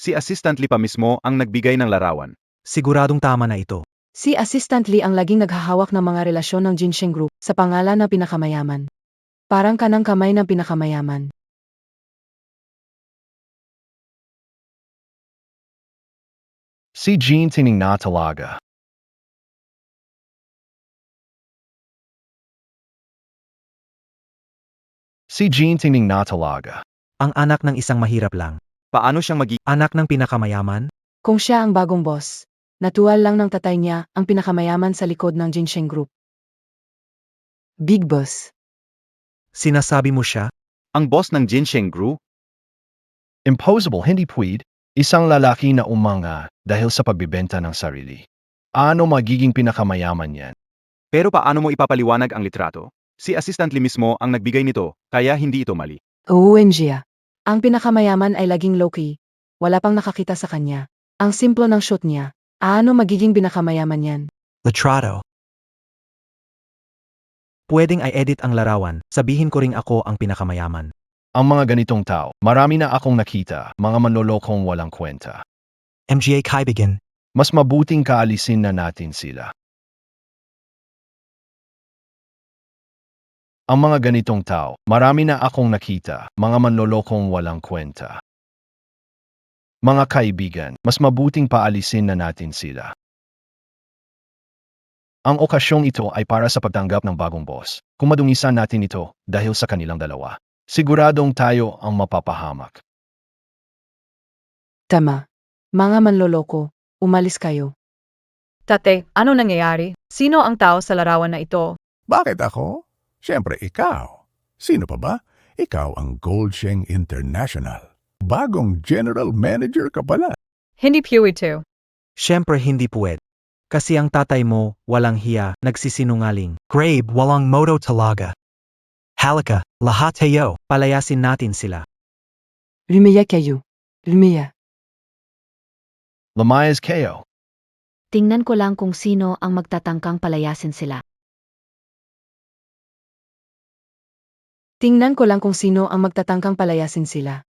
Si Assistant Lee pa mismo ang nagbigay ng larawan. siguradong tama na ito. Si Assistant Lee ang laging naghahawak ng mga relasyon ng Jinsheng Group sa pangalan na pinakamayaman. Parang kanang kamay ng pinakamayaman. Si Jean tining na talaga. Si Jean tining na talaga. Ang anak ng isang mahirap lang. Paano siyang magiging Anak ng pinakamayaman? Kung siya ang bagong boss, natuwal lang ng tatay niya ang pinakamayaman sa likod ng Jinsheng Group. Big Boss. Sinasabi mo siya? ang boss ng Jinsheng Group? Impossible, hindi pwede. Isang lalaki na umanga dahil sa pagbibenta ng sarili. Ano magiging pinakamayaman yan? Pero paano mo ipapaliwanag ang litrato? Si Assistant Lee mismo ang nagbigay nito, kaya hindi ito mali. OMG. Ang pinakamayaman ay laging low-key. Wala pang nakakita sa kanya. Ang simple ng shoot niya. Ano magiging pinakamayaman yan? Litrato. Pwedeng i-edit ang larawan, sabihin ko ring ako ang pinakamayaman. Ang mga ganitong tao, marami na akong nakita, mga manlolokong walang kwenta. MGA kaibigan, Mas mabuting kaalisin na natin sila. Ang mga ganitong tao, marami na akong nakita, mga manlolokong walang kwenta. Mga kaibigan, mas mabuting paalisin na natin sila. Ang okasyong ito ay para sa pagtanggap ng bagong boss. Kung madungisan natin ito dahil sa kanilang dalawa, siguradong tayo ang mapapahamak. Tama. Mga manloloko, umalis kayo. Tate, ano nangyayari? Sino ang tao sa larawan na ito? Bakit ako? Siyempre, ikaw. Sino pa ba? Ikaw ang Goldsheng International. Bagong general manager ka pala. Hindi pew ito. syempre hindi puwed. Kasi ang tatay mo, walang hiya, nagsisinungaling. Grabe, walang modo talaga. Halika, lahat tayo, palayasin natin sila. Lumiya kayo. Lumiya. Lamayas kayo. Tingnan ko lang kung sino ang magtatangkang palayasin sila. Tingnan ko lang kung sino ang magtatangkang palayasin sila.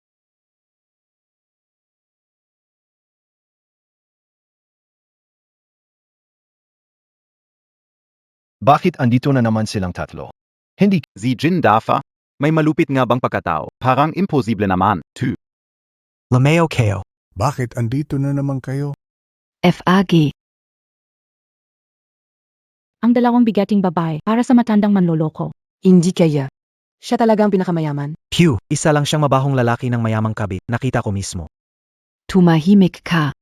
Bakit andito na naman silang tatlo? Hindi Si Jin Dafa? May malupit nga bang pagkatao? Parang imposible naman. 2. Lameo Keo. Bakit andito na naman kayo? FAG. Ang dalawang bigating babae para sa matandang manloloko. Hindi kaya. Siya talaga ang pinakamayaman. Pew, isa lang siyang mabahong lalaki ng mayamang kabit. Nakita ko mismo. Tumahimik ka.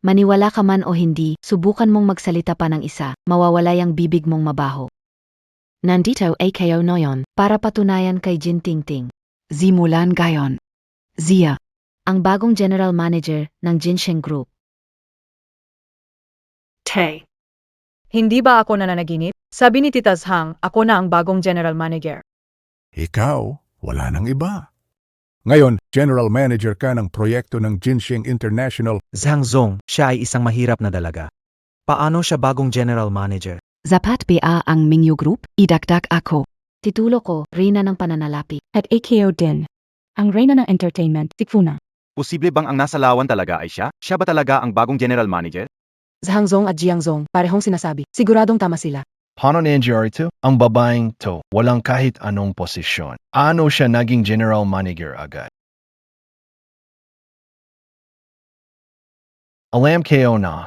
Maniwala ka man o hindi, subukan mong magsalita pa ng isa, mawawala yung bibig mong mabaho. Nandito AKO Noyon para patunayan kay Jin Tingting. Zimulan gayon. Zia. Ang bagong general manager ng Jinsheng Group. Tay. Hindi ba ako nananaginip? Sabi ni Tita Zhang, ako na ang bagong general manager. Ikaw, wala nang iba. Ngayon, general manager ka ng proyekto ng Jinsheng International. Zhang Zong, siya ay isang mahirap na dalaga. Paano siya bagong general manager? Zapat ba ang Mingyu Group? Idagdag ako. Titulo ko, Reyna ng Pananalapi. At AKO din. Ang reyna ng entertainment, Tikfuna. Posible bang ang nasa lawan talaga ay siya? Siya ba talaga ang bagong general manager? Zhang Zong at Jiang Zong, parehong sinasabi. Siguradong tama sila. paano nangyari ito? Ang babaeng to, walang kahit anong posisyon. Ano siya naging general manager agad? Alam kayo na.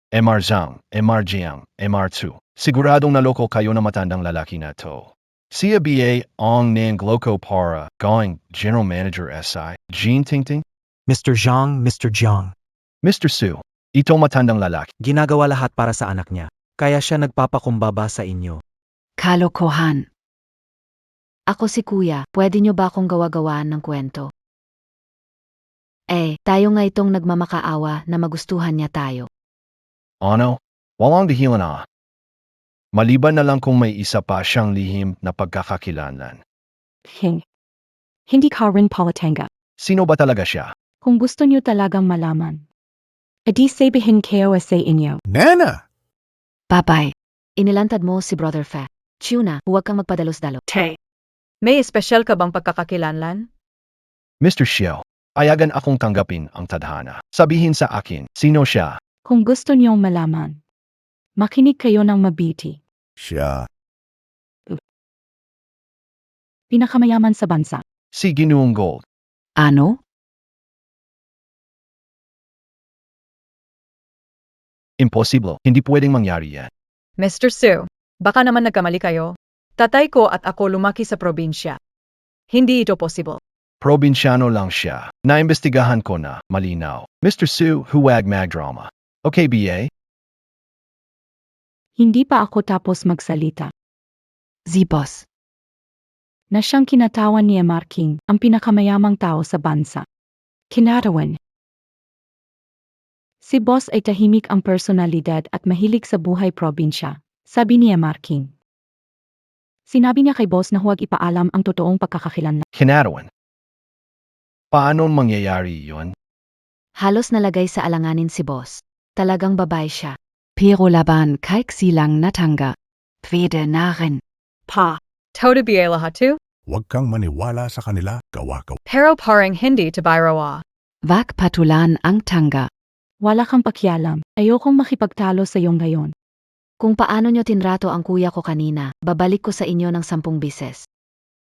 MR Zhang, MR Jiang, MR2. Siguradong naloko kayo na matandang lalaki na to. Siya ba ang nangloko para going general manager SI, Jean Tingting? Mr. Zhang, Mr. Jiang. Mr. Su, ito matandang lalaki. Ginagawa lahat para sa anak niya. Kaya siya nagpapakumbaba sa inyo. Kalokohan. Ako si Kuya, pwede niyo ba akong gawa-gawaan ng kwento? Tayo nga itong nagmamakaawa na magustuhan niya tayo. Ano? Walang dahilan na. Maliban na lang kung may isa pa siyang lihim na pagkakakilanlan. Hindi ka rin Palatanga. Sino ba talaga siya? Kung gusto niyo talagang malaman. Edi sabihin kayo sa inyo. Nana! Babay. Inilantad mo si Brother Fa. Tuna, huwag kang magpadalos-dalo. Tay. May espesyal ka bang pagkakakilanlan? Mr. Xiao, ayagan akong tanggapin ang tadhana. Sabihin sa akin, sino siya? Kung gusto niyong malaman. Makinig kayo ng mabiti. Siya. Pinakamayaman sa bansa. Si Ginoong Gold. Ano? Imposible, hindi pwedeng mangyari yan. Mr. Su, baka naman nagkamali kayo. Tatay ko at ako lumaki sa probinsya. Hindi ito possible. Probinsyano lang siya. Naimbestigahan ko na, malinaw. Mr. Su, huwag magdrama. Okay, BA? Hindi pa ako tapos magsalita. Zibos. Na siyang kinatawan ni Emar King, ang pinakamayamang tao sa bansa. Kinatawan. Si Boss ay tahimik ang personalidad at mahilig sa buhay probinsya, sabi ni Emar King. Sinabi niya kay Boss na huwag ipaalam ang totoong pagkakakilanlan. Kinatawan. Paano mangyayari yon? Halos nalagay sa alanganin si Boss. Talagang babae siya. Pero laban kahit silang natangga. Pwede na rin. Pa. Todo ba lahat to? Huwag kang maniwala sa kanila, gawa-gawa. Pero parang hindi tabayrawa. Wag patulan ang tangga. Wala kang pakialam. Ayokong makipagtalo sa iyo ngayon. Kung paano nyo tinrato ang kuya ko kanina, babalik ko sa inyo ng 10 bises.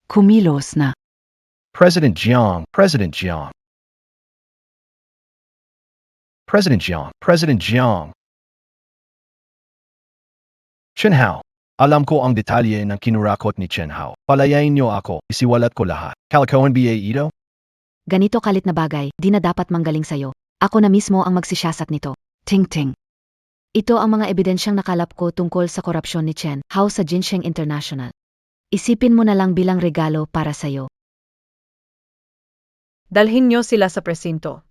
Kumilos na. President Jiang, President Jiang. President Jiang, President Jiang. Chen Hao, alam ko ang detalye ng kinurakot ni Chen Hao. Palayain niyo ako, isiwalat ko lahat. Kalikohan ba ito? Ganito kalit na bagay, di na dapat manggaling sayo. Ako na mismo ang magsisiyasat nito. Ting-ting. Ito ang mga ebidensyang nakalap ko tungkol sa korupsyon ni Chen Hao sa Jinsheng International. Isipin mo na lang bilang regalo para sayo. Dalhin nyo sila sa presinto.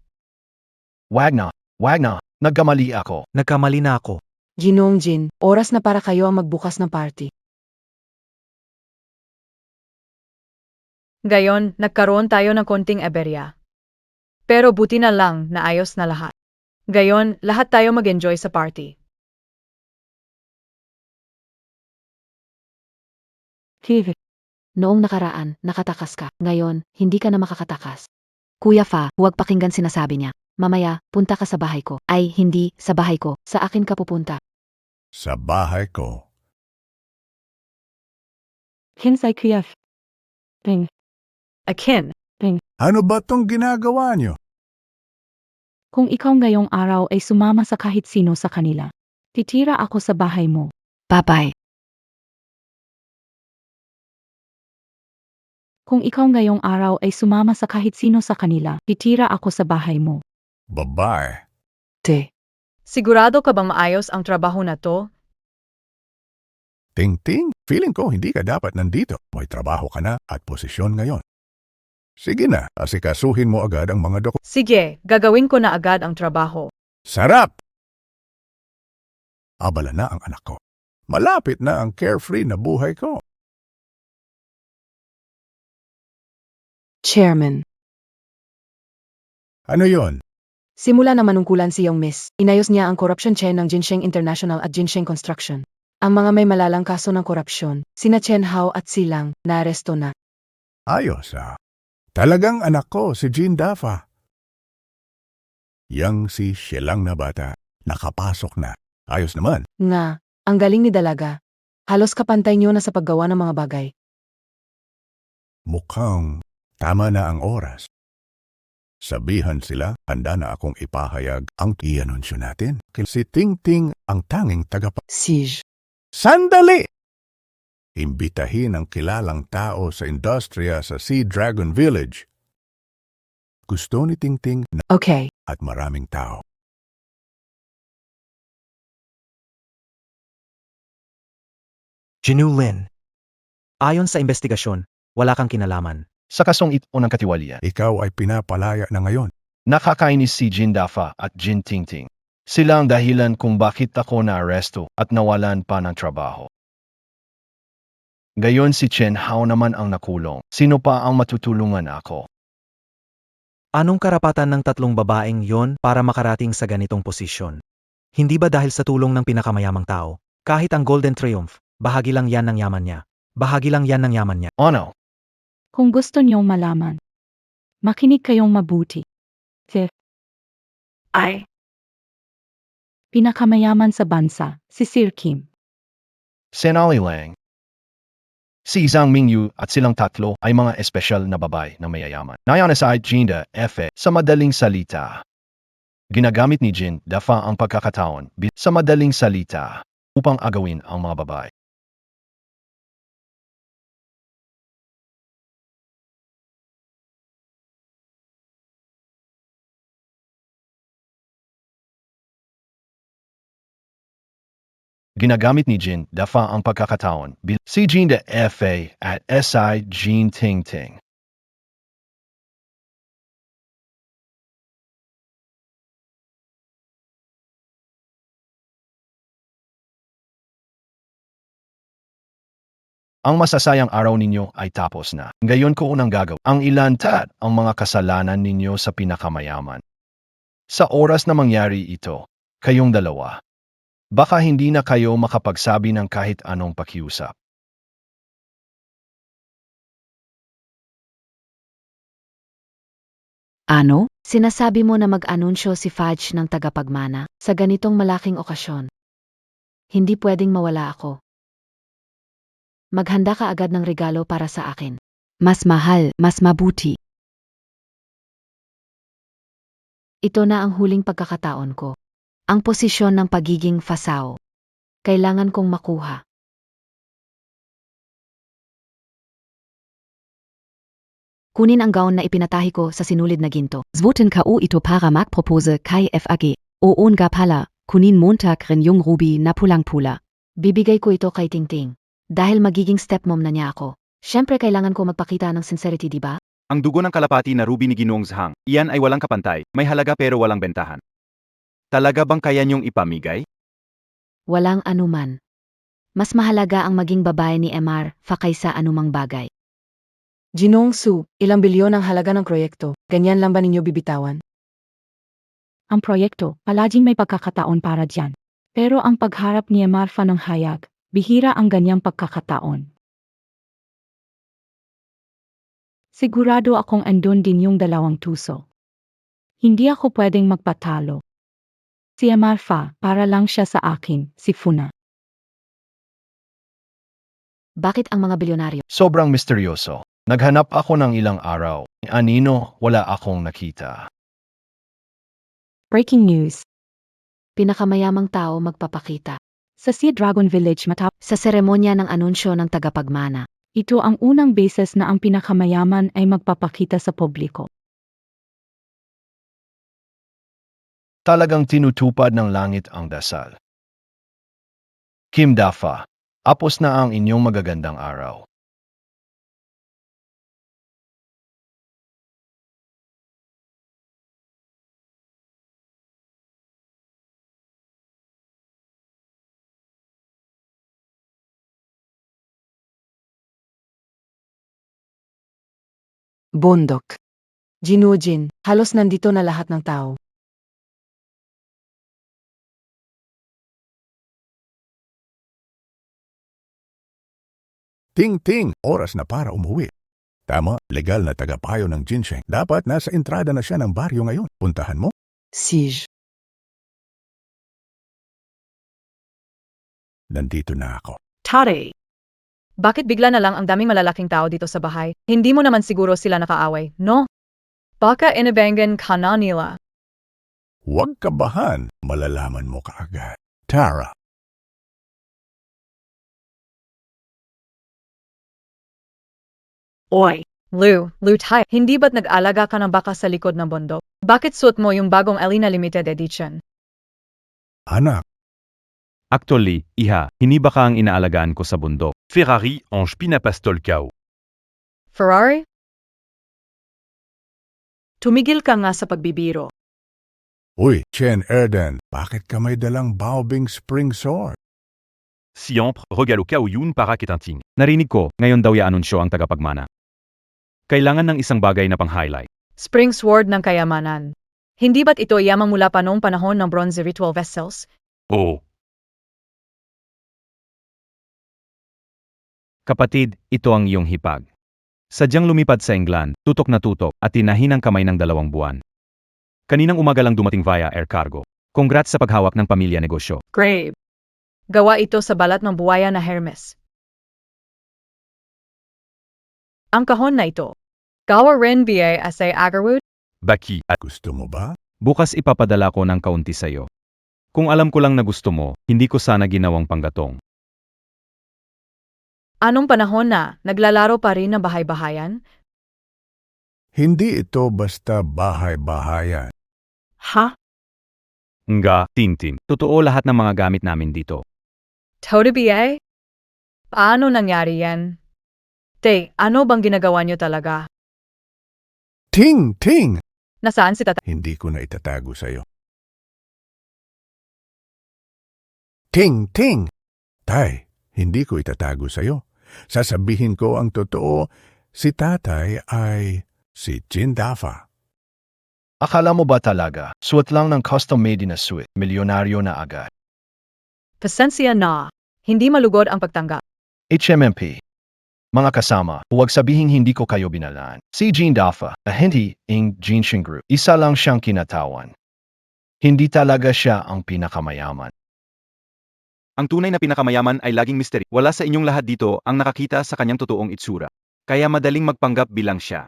Wag na, nagkamali ako. Nagkamali na ako. Ginong Jin, oras na para kayo ang magbukas ng party. Gayon, nagkaroon tayo ng konting aberya. Pero buti na lang na ayos na lahat. Gayon, lahat tayo mag-enjoy sa party. Noong nakaraan, nakatakas ka. Ngayon, hindi ka na makakatakas. Kuya Fa, huwag pakinggan sinasabi niya. Mamaya, punta ka sa bahay ko. Ay, hindi, sa bahay ko. Sa akin ka pupunta. Sa bahay ko. Kinsay Kuya Ping. Akin. Ano ba tong ginagawa nyo? Kung ikaw ngayong araw ay sumama sa kahit sino sa kanila, titira ako sa bahay mo. Bye-bye. Kung ikaw ngayong araw ay sumama sa kahit sino sa kanila, titira ako sa bahay mo. Babae. Te. Sigurado ka bang maayos ang trabaho na to? Ting-ting, feeling ko hindi ka dapat nandito. May trabaho ka na at posisyon ngayon. Sige na, asikasuhin mo agad ang mga dokumento. Sige, gagawin ko na agad ang trabaho. Sarap! Abala na ang anak ko. Malapit na ang carefree na buhay ko. Chairman. Ano yon? Simula na manungkulan si Young Miss, inayos niya ang corruption chain ng Jinsheng International at Jinsheng Construction. Ang mga may malalang kaso ng korupsyon, sina Chen Hao at Silang, naaresto na. Ayos Talagang anak ko si Jean Dafa. Yang si Shelang na bata, nakapasok na. Ayos naman. Nga, ang galing ni Dalaga. Halos kapantay niyo na sa paggawa ng mga bagay. Mukhang tama na ang oras. Sabihan sila, handa na akong ipahayag ang i-anunsyo natin. Si Ting Ting ang tanging tagapa. Siege. Sandali! Imbitahin ang kilalang tao sa industriya sa Sea Dragon Village. Gusto ni Ting Ting na Okay. at maraming tao. Jinu Lin. Ayon sa investigasyon, wala kang kinalaman. Sa kasong ito ng katiwalian, Ikaw ay pinapalaya na ngayon. nakakainis si Jin Dafa at Jin Tingting. Sila ang dahilan kung bakit ako na-aresto at nawalan pa ng trabaho. Gayon si Chen Hao naman ang nakulong. Sino pa ang matutulungan ako? Anong karapatan ng tatlong babaeng yon para makarating sa ganitong posisyon? Hindi ba dahil sa tulong ng pinakamayamang tao? Kahit ang Golden Triumph, bahagi lang yan ng yaman niya. Bahagi lang yan ng yaman niya. Ano? Kung gusto niyong malaman, makinig kayong mabuti. Fifth. Ay. Pinakamayaman sa bansa, si Sir Kim. Senali lang. Si Zhang Mingyu at silang tatlo ay mga espesyal na babae na mayayaman. Nayan sa Jinda F. Sa madaling salita. Ginagamit ni Jin Dafa ang pagkakataon sa madaling salita upang agawin ang mga babae. Ginagamit ni Jin Dafa ang pagkakataon si Jin da FA at SI Jin Ting Ting. Ang masasayang araw ninyo ay tapos na. Ngayon ko unang gagawin ang ilantad ang mga kasalanan ninyo sa pinakamayaman. Sa oras na mangyari ito, kayong dalawa, baka hindi na kayo makapagsabi ng kahit anong pakiusap. Ano? Sinasabi mo na mag-anunsyo si Fudge ng tagapagmana sa ganitong malaking okasyon. Hindi pwedeng mawala ako. Maghanda ka agad ng regalo para sa akin. Mas mahal, mas mabuti. Ito na ang huling pagkakataon ko. Ang posisyon ng pagiging fasao. Kailangan kong makuha. Kunin ang gown na ipinatahi ko sa sinulid na ginto. Zvoten ko ito para magpropose kay FAG. Oon nga pala, kunin montag rin yung ruby na pulang-pula. Bibigay ko ito kay Tingting. Dahil magiging stepmom na niya ako. Siyempre kailangan ko magpakita ng sincerity, di ba? Ang dugo ng kalapati na ruby ni Ginoong Zhang, iyan ay walang kapantay, may halaga pero walang bentahan. Talaga bang kaya niyong ipamigay? Walang anuman. Mas mahalaga ang maging babae ni MR fa kaysa anumang bagay. Jinong Su, ilang bilyon ang halaga ng proyekto. Ganyan lang ba ninyo bibitawan? Ang proyekto, palaging may pagkakataon para dyan. Pero ang pagharap ni Marfa ng hayag, bihira ang ganyang pagkakataon. Sigurado akong andun din yung dalawang tuso. Hindi ako pwedeng magpatalo. Si Amarfa, para lang siya sa akin, si Funa. Bakit ang mga bilyonaryo? Sobrang misteryoso. Naghanap ako ng ilang araw. Anino, wala akong nakita. Breaking news. Pinakamayamang tao magpapakita. Sa Sea Dragon Village Sa seremonya ng anunsyo ng tagapagmana. ito ang unang beses na ang pinakamayaman ay magpapakita sa publiko. Talagang tinutupad ng langit ang dasal. Kim Dafa, apos na ang inyong magagandang araw. Bundok. Jinujin, halos nandito na lahat ng tao. Ting-ting, oras na para umuwi. Tama, legal na tagapayo ng ginseng. Dapat nasa entrada na siya ng baryo ngayon. Puntahan mo? Siege. Nandito na ako. Tare! Bakit bigla na lang ang daming malalaking tao dito sa bahay? Hindi mo naman siguro sila nakaaway, no? Baka inabangan ka na nila. Huwag kabahan, malalaman mo kaagad. Tara, Oy! Lou tayo. Hindi ba't nag-alaga ka ng baka sa likod ng bundok? Bakit suot mo yung bagong Alina Limited Edition? anak, Actually, iha, hindi ba ka ang inaalagaan ko sa bundok? Ferrari en Spinapastol Cao. Ferrari? Tumigil ka nga sa pagbibiro. uy, Chen Erden, bakit ka may dalang Baobing Spring Sword? Siempre, regalo Cao Yun para kitanting. Narinig ko, ngayon daw i-anunsyo ang tagapagmana. Kailangan ng isang bagay na pang-highlight. Spring Sword ng kayamanan. Hindi ba't ito yamang mula pa noong panahon ng bronze ritual vessels? Oo. Kapatid, ito ang iyong hipag. Sadyang lumipad sa England, tutok na tutok, at tinahin ang kamay ng 2 buwan. Kaninang umaga lang dumating via air cargo. Congrats sa paghawak ng pamilya negosyo. Grave. Gawa ito sa balat ng buwaya na Hermes. Ang kahon na ito. Gawa rin BASA Agarwood? Baki, at Gusto mo ba? bukas ipapadala ko ng kaunti sa'yo. Kung alam ko lang na gusto mo, hindi ko sana ginawang panggatong. Anong panahon na naglalaro pa rin ng bahay-bahayan? Hindi ito basta bahay-bahayan. Ha? Nga, Tintin. Totoo lahat ng mga gamit namin dito. Toda BA? Paano nangyari yan? Te, ano bang ginagawa niyo talaga? Ting! Nasaan si Tata? Hindi ko na itatago sa'yo. Ting! Tay, hindi ko itatago sa'yo. Sasabihin ko ang totoo, si tatay ay si Jindafa. Akala mo ba talaga, suot lang ng custom-made na suit, milyonaryo na agad? Pasensya na. Hindi malugod ang pagtanggap. HMMP. Mga kasama, huwag sabihing hindi ko kayo binalaan. Si Jean Dafa, ahente ng Jinshin Group, isa lang siyang kinatawan. Hindi talaga siya ang pinakamayaman. Ang tunay na pinakamayaman ay laging misteri. Wala sa inyong lahat dito ang nakakita sa kanyang totoong itsura. Kaya madaling magpanggap bilang siya.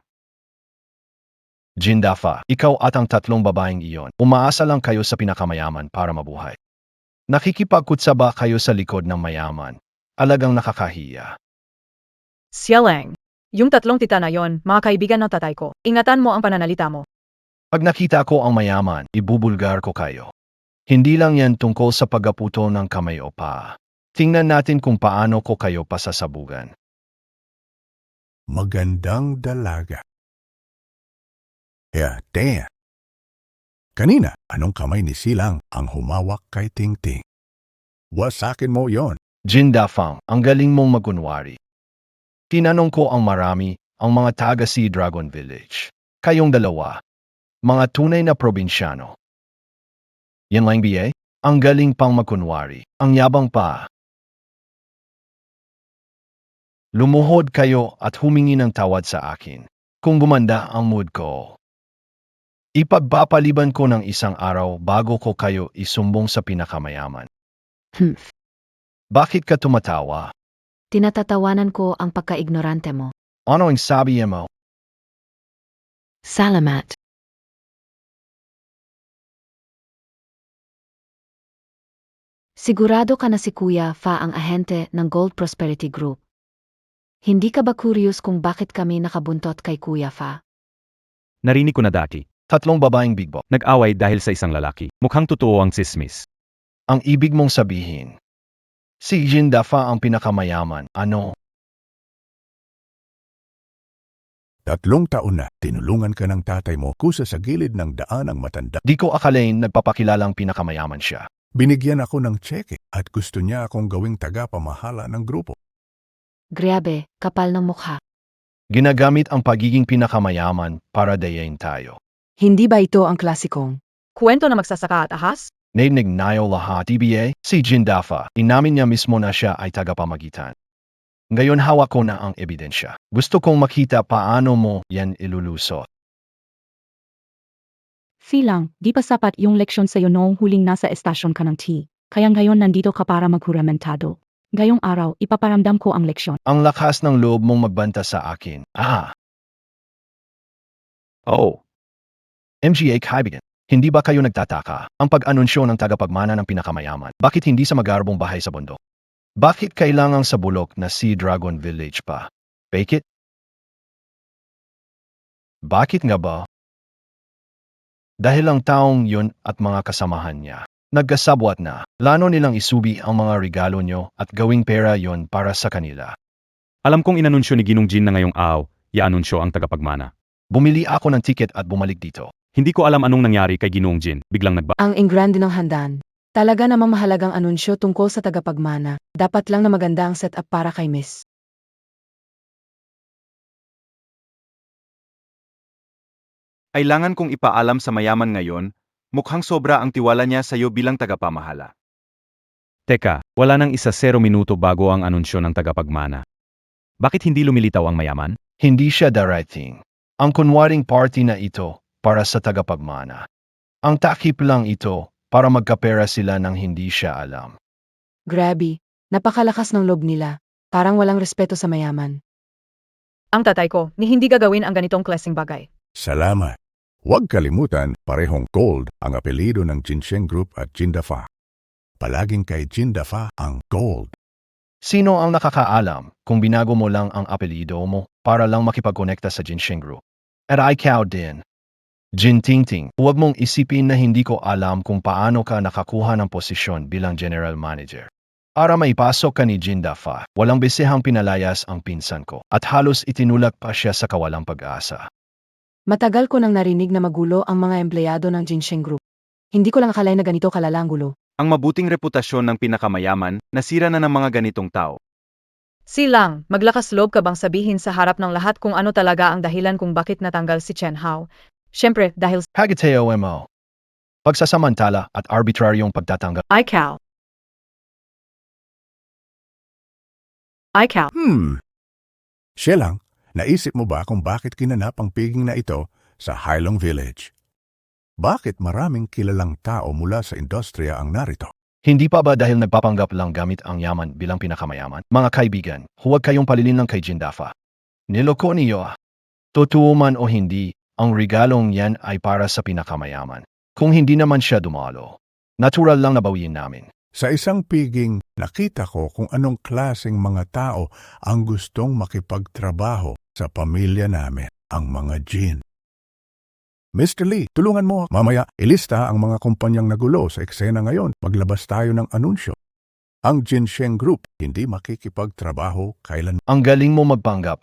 Jean Dafa, ikaw at ang 3 babaeng iyon, umaasa lang kayo sa pinakamayaman para mabuhay. Nakikipagkutsa ba kayo sa likod ng mayaman? Alagang nakakahiya. Sialang. Yung 3 tita na yon, mga kaibigan ng tatay ko. Ingatan mo ang pananalita mo. Pag nakita ko ang mayaman, ibubulgar ko kayo. Hindi lang yan tungkol sa paggaputo ng kamay o paa. Tingnan natin kung paano ko kayo pasasabugan. Magandang dalaga. Damn. Kanina, anong kamay ni Silang ang humawak kay Ting-Ting? Wasakin mo yon. Jin Dafang, ang galing mong magunwari. Tinanong ko ang marami, ang mga taga Sea Dragon Village. Kayong dalawa, mga tunay na probinsyano. Yan lang BA? Ang galing pang makunwari, ang yabang pa. Lumuhod kayo at humingi ng tawad sa akin. Kung gumanda ang mood ko, ipagpapaliban ko ng isang araw bago ko kayo isumbong sa pinakamayaman. Humph. Bakit ka tumatawa? Tinatatawanan ko ang pagka-ignorante mo. Ano ang sabi mo? Salamat. Sigurado ka na si Kuya Fa ang ahente ng Gold Prosperity Group. Hindi ka ba curious kung bakit kami nakabuntot kay Kuya Fa? Narinig ko na dati. 3 babaeng bigbo. Nag-away dahil sa isang lalaki. Mukhang totoo ang tsismis. Ang ibig mong sabihin, si Jin Dafa ang pinakamayaman. Ano? 3 taon na, tinulungan ka ng tatay mo kusa sa gilid ng daan ang matanda. Di ko akalain nagpapakilalang pinakamayaman siya. Binigyan ako ng tseke at gusto niya akong gawing tagapamahala ng grupo. Grabe, kapal ng mukha. Ginagamit ang pagiging pinakamayaman para dayain tayo. Hindi ba ito ang klasikong? Kwento na magsasaka at ahas? Nainig nayo lahat, TBA, si Jin Dafa, inamin niya mismo na siya ay tagapamagitan. Ngayon hawak ko na ang ebidensya. Gusto kong makita paano mo yan ilulusot. Silang, di pa sapat yung leksyon sa'yo noong huling nasa estasyon ka ng T. Kaya ngayon nandito ka para maghuramentado. Ngayong araw, ipaparamdam ko ang leksyon. Ang lakas ng loob mong magbanta sa akin. Oh, MGA kaibigan, hindi ba kayo nagtataka? Ang pag-anunsyo ng tagapagmana ng pinakamayaman, bakit hindi sa magarbong bahay sa bundok? Bakit kailangang sa bulok na Sea Dragon Village pa? Fake it? Bakit nga ba? Dahil ang taong yun at mga kasamahan niya, nagkasabwat na, plano nilang isubi ang mga regalo nyo at gawing pera yon para sa kanila. alam kong inanunsyo ni Ginong Jin na ngayong araw, i-anunsyo ang tagapagmana. Bumili ako ng ticket at bumalik dito. Hindi ko alam anong nangyari kay Ginoong Jin, biglang Ang ingrande ng handaan. Talaga namang mahalagang anunsyo tungkol sa tagapagmana. Dapat lang na maganda ang setup para kay Miss. Kailangan kong ipaalam sa mayaman ngayon, mukhang sobra ang tiwala niya sa iyo bilang tagapamahala. Teka, wala nang 0 minuto bago ang anunsyo ng tagapagmana. Bakit hindi lumilitaw ang mayaman? Hindi siya darating. Ang kunwaring party na ito para sa tagapagmana. Ang takip lang ito para magkapera sila nang hindi siya alam. Grabe, napakalakas ng loob nila. Parang walang respeto sa mayaman. Ang tatay ko, ni hindi gagawin ang ganitong klaseng bagay. Salamat. Huwag kalimutan, parehong Gold ang apelido ng Jinsheng Group at Jin Dafa. Palaging kay Jin Dafa ang Gold. Sino ang nakakaalam kung binago mo lang ang apelido mo para lang makipagkonekta sa Jinsheng Group? At ikaw din. Jin Tingting, huwag mong isipin na hindi ko alam kung paano ka nakakuha ng posisyon bilang General Manager. Para maipasok ka ni Jin Dafa, walang bisehang pinalayas ang pinsan ko at halos itinulak pa siya sa kawalang pag-asa. Matagal ko nang narinig na magulo ang mga empleyado ng Jinsheng Group. Hindi ko lang akalain na ganito kalala ang gulo. Ang mabuting reputasyon ng pinakamayaman, nasira na ng mga ganitong tao. Silang, maglakas loob ka bang sabihin sa harap ng lahat kung ano talaga ang dahilan kung bakit natanggal si Chen Hao? Siyempre, dahil Hagateo mo. Pagsasamantala at arbitraryong pagtatanggal. Ikaw. Siya lang, naisip mo ba kung bakit kinanap ang piging na ito sa Hailong Village? Bakit maraming kilalang tao mula sa industriya ang narito? Hindi pa ba dahil nagpapanggap lang gamit ang yaman bilang pinakamayaman? Mga kaibigan, huwag kayong palilin lang kay Jin Dafa. Niloko niyo. Totoo man o hindi, ang regalong yan ay para sa pinakamayaman. Kung hindi naman siya dumalo, natural lang na bawiin namin. Sa isang piging, nakita ko kung anong klaseng mga tao ang gustong makipagtrabaho sa pamilya namin, ang mga Jin. Mr. Lee, tulungan mo. Mamaya, ilista ang mga kumpanyang nagulo sa eksena ngayon. Maglabas tayo ng anunsyo. Ang Jinsheng Group hindi makikipagtrabaho kailan. Ang galing mo magpanggap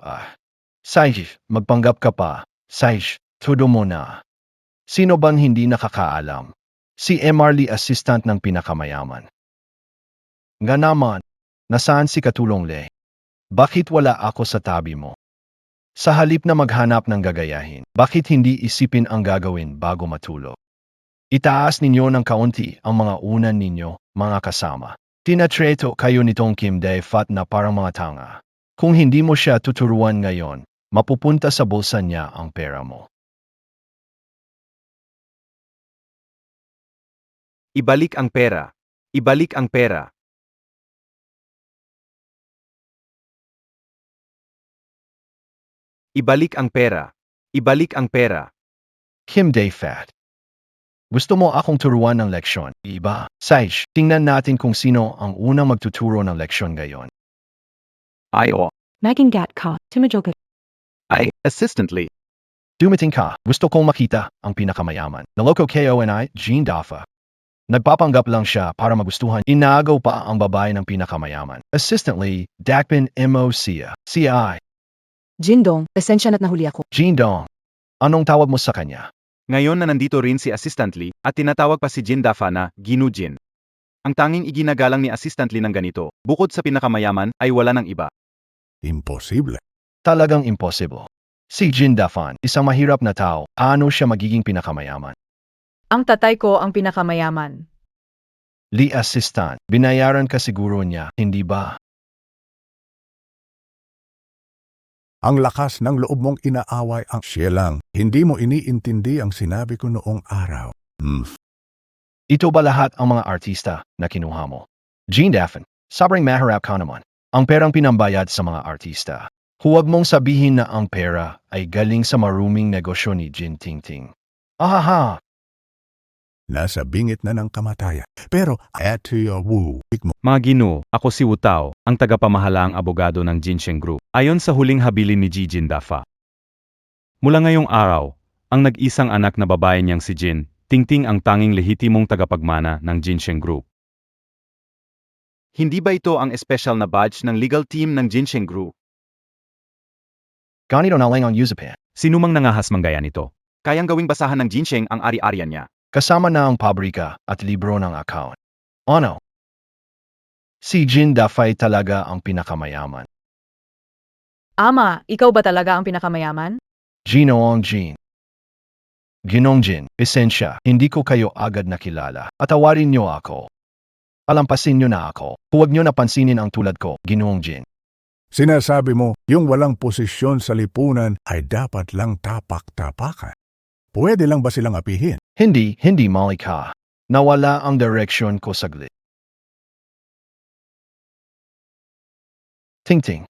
Saish, magpanggap ka pa. Saish, todo mo na. Sino bang hindi nakakaalam? Si Emarly assistant ng pinakamayaman. Nga naman, nasaan si Katulong Le? Bakit wala ako sa tabi mo? Sa halip na maghanap ng gagayahin, bakit hindi isipin ang gagawin bago matulog? Itaas ninyo ng kaunti ang mga unan ninyo, mga kasama. Tinatreto kayo nitong Kim Dae Fat na parang mga tanga. Kung hindi mo siya tuturuan ngayon, mapupunta sa bulsa niya ang pera mo. Ibalik ang pera. Ibalik ang pera. Ibalik ang pera. Ibalik ang pera. Kim Day-Fat. Gusto mo akong turuan ng leksyon, iba? Saish, tingnan natin kung sino ang unang magtuturo ng leksyon ngayon. Ayo. Magangat ka, tumajoga. Ay, assistantly. Dumating ka, gusto kong makita ang pinakamayaman. Naloko KONI, Jean Dafa. Nagpapanggap lang siya para magustuhan. Inaagaw pa ang babae ng pinakamayaman. Assistantly, Dakpin Mo Sia. CI. Jindong, pasensya na't nahuli ako. Jean Dong. Anong tawag mo sa kanya? Ngayon na nandito rin si Assistant Lee at tinatawag pa si Jin Dafa na Ginu Jin. Ang tanging iginagalang ni Assistant Lee ng ganito, bukod sa pinakamayaman, ay wala ng iba. Imposible. Talagang impossible. Si Jin Dafan, isang mahirap na tao, paano siya magiging pinakamayaman? Ang tatay ko ang pinakamayaman. Lee Assistant, binayaran ka siguro niya, hindi ba? Ang lakas ng loob mong inaaway ang siya lang. Hindi mo iniintindi ang sinabi ko noong araw. Ito ba lahat ang mga artista na kinuha mo? Jean Dafan, sobrang maharap ka naman. Ang perang pinambayad sa mga artista. Huwag mong sabihin na ang pera ay galing sa maruming negosyo ni Jin Tingting. Ahaha! Nasa bingit na ng kamatayan. Pero, eto yung woo. Mga Ginoo, ako si Wu Tao, ang tagapamahalaang abogado ng Jinsheng Group. Ayon sa huling habilin ni Jin Dafa. Mula ngayong araw, ang nag-isang anak na babae niyang si Jin, Tingting ang tanging lehitimong tagapagmana ng Jinsheng Group. Hindi ba ito ang espesyal na badge ng legal team ng Jinsheng Group? Ganito na lang ang Yuzapan. Sinumang nangahas manggaya nito? Kayang gawing basahan ng Jinsheng ang ari-arian niya. Kasama na ang pabrika at libro ng account. Ano? Si Jin Dafay talaga ang pinakamayaman. Ama, ikaw ba talaga ang pinakamayaman? Ginoong Jin. Ginong Jin, esensya, hindi ko kayo agad nakilala. Atawarin niyo ako. Palampasin niyo na ako. Huwag niyo napansinin ang tulad ko, Ginoong Jin. Sinasabi mo, yung walang posisyon sa lipunan ay dapat lang tapak-tapakan. Pwede lang ba silang apihin? Hindi mali ka. Nawala ang direksyon ko saglit. Tingting.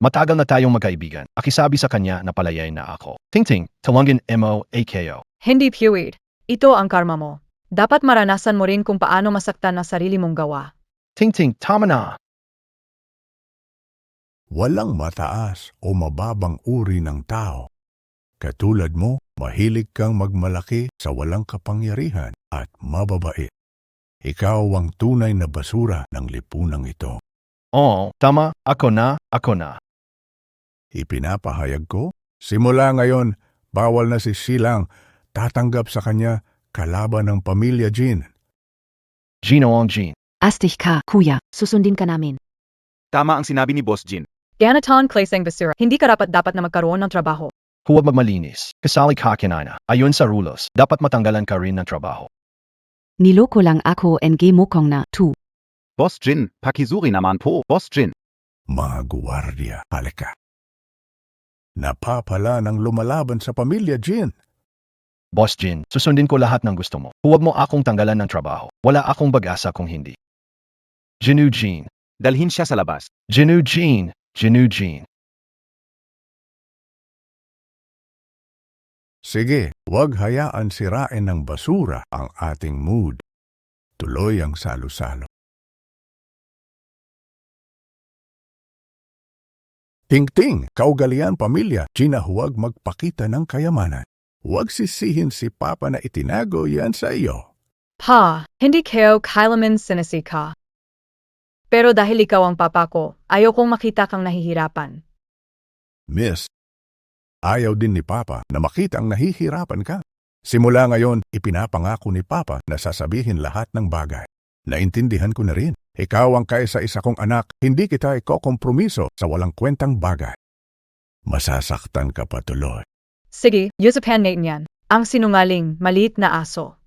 Matagal na tayong magkaibigan. Akisabi sa kanya na palayay na ako. Tingting, talangin mo AKO. Hindi Pewid. Ito ang karma mo. Dapat maranasan mo rin kung paano masaktan ang sarili mong gawa. Tingting, tama na. Walang mataas o mababang uri ng tao. Katulad mo, mahilig kang magmalaki sa walang kapangyarihan at mababait. Ikaw ang tunay na basura ng lipunang ito. Oo, tama. Ako na. Ipinapahayag ko, simula ngayon, bawal na si Silang tatanggap sa kanya kalaban ng pamilya Jin. Ginoong Jin. Astig ka, kuya. Susundin ka namin. Tama ang sinabi ni Boss Jin. Ganaton Klaseng Basura, hindi karapat dapat na magkaroon ng trabaho. Huwag magmalinis. Kasali ka kinana. Ayon sa rulos, dapat matanggalan ka rin ng trabaho. Niloko lang ako NG mukong na, tu. Boss Jin, pakizuri naman po, Boss Jin. Mga guwardiya, halika. Napapala ng lumalaban sa pamilya Jin. Boss Jin, susundin ko lahat ng gusto mo. Huwag mo akong tanggalan ng trabaho. Wala akong pag-asa kung hindi. Ginu Jin. Dalhin siya sa labas. Ginu Jin. Sige, huwag hayaan sirain ng basura ang ating mood. Tuloy ang salo-salo. Tingting, kaugalian pamilya, Gina, huwag magpakita ng kayamanan. Huwag sisihin si Papa na itinago yan sa iyo. Pa, hindi kayo kailanman sinisi ka. Pero dahil ikaw ang papa ko, ayaw kong makita kang nahihirapan. Miss, ayaw din ni Papa na makita ang nahihirapan ka. Simula ngayon, ipinapangako ni Papa na sasabihin lahat ng bagay. Naintindihan ko na rin. Ikaw ang kaisa-isa kong anak, hindi kita ikokompromiso sa walang kwentang bagay. Masasaktan ka pa tuloy. Sige, Yuzapan natin yan. Ang sinungaling, maliit na aso.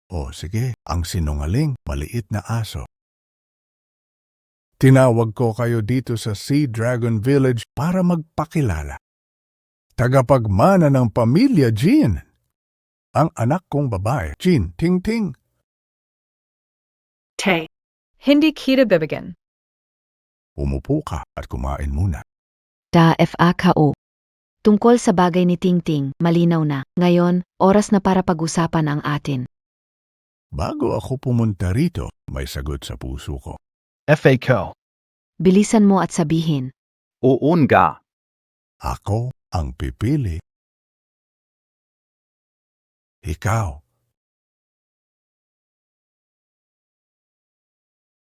O sige, ang sinungaling, maliit na aso. Tinawag ko kayo dito sa Sea Dragon Village para magpakilala. Tagapagmana ng pamilya Jean. Ang anak kong babae, Jean Tingting. Tay. Hindi kita bibigyan. Umupo ka at kumain muna. FAKO. Tungkol sa bagay ni Tingting, malinaw na. Ngayon, oras na para pag-usapan ang atin. Bago ako pumunta rito, may sagot sa puso ko. FAQ. Bilisan mo at sabihin. Oo nga. Ako ang pipili. Ikaw.